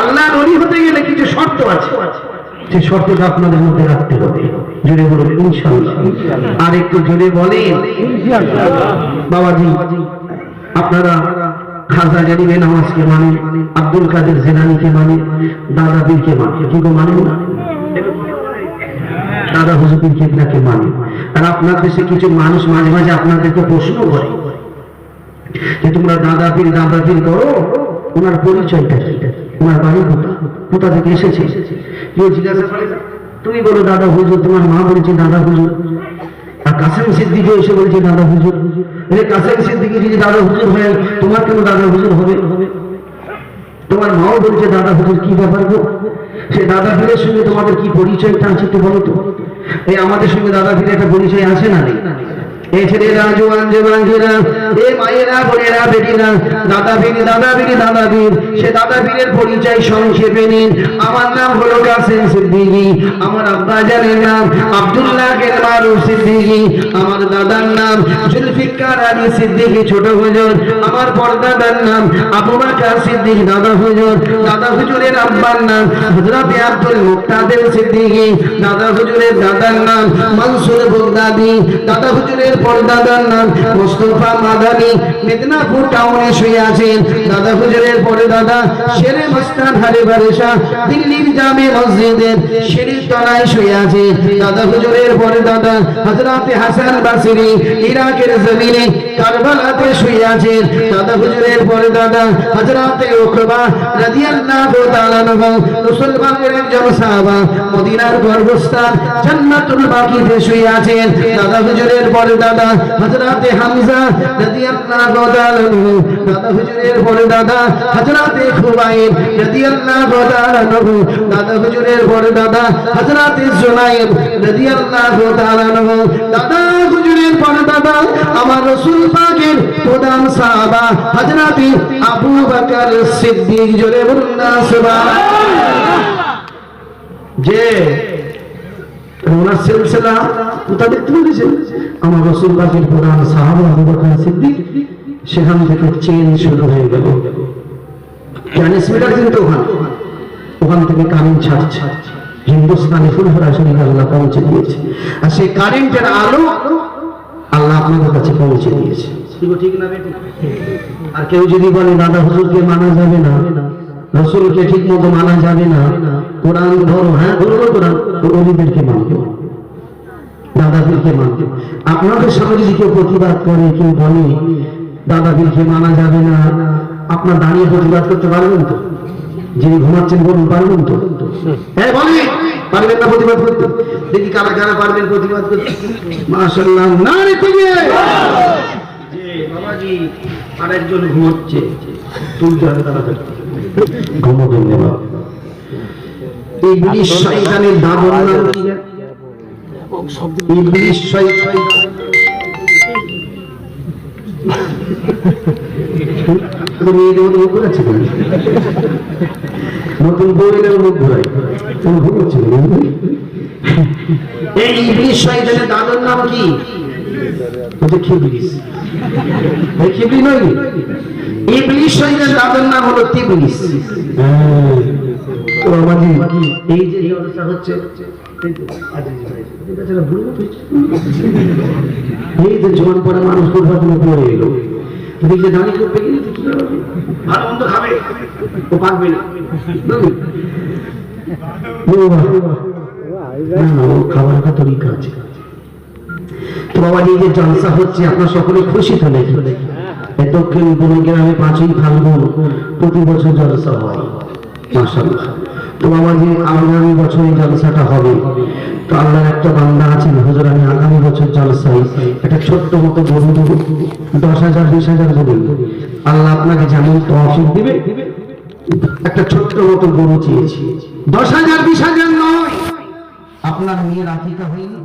আল্লাহর ওলি হতে গেলে কিছু শর্ত আছে, যে শর্তটা আপনাদের মধ্যে রাখতে হবে। জোরে বলুন ইনশাআল্লাহ। আর একটু জোরে বলেন বাবাজি। আপনারা খাজা গরিবে নামাজকে মানেন, আব্দুল কাদের জিলানীকে মানেন, দাদা পীরকে মানেন, কি গো মানেন না? দাদা হুজুর পীর কেবলাকে মানেন। আর আপনার দেশে কিছু মানুষ মাঝে মাঝে আপনাদেরকে প্রশ্ন করে যে তোমরা দাদা পীর করো, ওনার পরিচয়টা কি, ওনার বাড়ি কোথা থেকে এসেছে? কেউ জিজ্ঞাসা করে, তুমি বলো দাদা হুজুর, তোমার মা বলেছে দাদা হুজুর। আর কাসেম সিদ্দিকী এসে বলেছে দাদা হুজুর। কাসেম সিদ্দিকী যদি দাদা হুজুর হয়, তোমার কেন দাদা হুজুর হবে? তোমার মাও বলছে দাদা হুজুর, কি ব্যাপার গো? সে দাদা পীরের সঙ্গে তোমাদের কি পরিচয়টা আছে একটু বলো তো। এই আমাদের সঙ্গে দাদা পীরের একটা পরিচয় আছে না নেই? এই ছেলেরা, জোয়ান জোয়ানরা, এ মায়েরা, বোনেরা, বেটিরা, দাদা পীর সে দাদা পীরের পরিচয় সংক্ষেপে নিন। আমার নাম হলো কাসেম সিদ্দিকী, আমার আব্বা জানের নাম আব্দুল্লাহ মারুফ সিদ্দিকী, আমার দাদার নাম জুলফিকার আলী সিদ্দিকী ছোট হুজুর, আমার পরদাদার নাম আবু বকর সিদ্দিক দাদা হুজুর, দাদা হুজুরের আব্বার নাম হযরত আব্দুল মুক্তাদির সিদ্দিকী, দাদা হুজুরের দাদার নাম মনসুর বগদাদি, দাদা হুজুরের পরদাদার নাম মুস্তাফা মাদানী, মেদিনীপুর টাউনে শুয়ে আছেন। দাদা হুজুরের পরে দাদা শেরে মস্তান হারে বারেশা দিল্লির জামে মসজিদের সিঁড়ির তলায় শুয়ে আছে। দাদা হুজুরের পরে দাদা হযরত হাসান বসরি ইরাকের জমিনে কারবালাতে শুয়ে আছেন। দাদা হুজুরের পরে দাদা হযরত উকবা রাদিয়াল্লাহু তাআলা আনহু মুসলমানের একজন সাহাবা, মদিনার গর্ভস্থান জান্নাতুল বাকিতে শুয়ে আছেন। দাদা হুজুরের পরে দাদা হযরত হামজা রাদিয়াল্লাহু তাআলা আনহু, দাদা হুজুরের পরে দাদা হযরত খুবাইব রাদিয়াল্লাহু তাআলা আনহু, দাদা হুজুরের পরে দাদা হযরত জুনাইব রাদিয়াল্লাহু তাআলা আনহু, দাদা হুজুরের পরে দাদা আমার রাসূল পাকের প্রধান সাহাবা হযরত আবু বকর সিদ্দিক। জোরে বলুন না সুবহানাল্লাহ। যে ওনার সিলসিলা কোথা দেখতে পেয়েছেন? আমার রাসূল পাকের প্রধান সাহাবা আবু বকর সিদ্দিক, সেখান থেকে চেন শুরু হয়ে গেল। ট্রান্সমিটার কিন্তু ওখান থেকে কারেন্ট ছাড়ছে, হিন্দুস্তানি ফুলহরা শরীফ আল্লাহ পৌঁছে দিয়েছে। আর সেই কারেন্টের আলো আল্লাহ আপনাদের কাছে পৌঁছে দিয়েছে। ঠিক না? আর কেউ যদি বলে দাদা হুজুরকে মানা যাবে না, রাসূলকে ঠিক মতো মানা যাবে না, কোরআন ধরো, হ্যাঁ ধরো কোরআন, ওলিদেরকে মানবে, দাদা পীরকে মানবে। আপনাদের সামনে যদি কেউ প্রতিবাদ করে, কেউ বলে দাদা পীরকে মানা যাবে না, আপনার দাঁড়িয়ে প্রতিবাদ করতে পারবেন তো? যিনি ঘুমাচ্ছেন বলুন, পারবেন তো? হ্যাঁ বলেন, পারবেন না প্রতিবাদ করতে? দেখি কারা কারা পারবেন প্রতিবাদ করতে। মাশাআল্লাহ, নারে তাকবীর। যে বাবাজি আরেকজন ঘুমাচ্ছে, তুলতে হবে তাড়াতাড়ি, ঘুমাবেন না। এই ইবলিস শয়তানের দাবর নাম কি? ইবলিস শয়তান। নতুন বইয়ের মুখ ঘুরাই, এই ইবলিস শয়তানের দাদর নাম কি? খিবলিস। খিবলি নয়, ইবলিস শয়তানের দাদর নাম হলো তিবলিস। এই যে অবস্থা হচ্ছে, এই যে জোয়ান পরে মানুষ দুর্ঘটনা পড়ে এলো, দিকে দাঁড়িয়ে করবে গেলে ভালো মন্দ খাবে, ও পারবে না, খাবার একটা তরিকা আছে। তো বাবা এই যে জলসা হচ্ছে, আপনার সকলে খুশি তো নাকি? দক্ষিণ গ্রামে 5ই ফাল্গুন প্রতি বছর জলসা হয়, মাশাআল্লাহ। তো বাবা যে আগামী বছর এই জলসাটা হবে, তো আল্লাহর একটা বান্দা আছেন, হুজুর আমি আগামী বছর জলসাই একটা ছোট্ট মতো গরু দেবো, 10,000 20,000 বলুন, আল্লাহ আপনাকে যেমন তৌফিক দিবে একটা ছোট্ট মতো গরু চেয়েছি, 10,000 20,000 নয়, আপনার মেয়ের আকিকা হয়নি।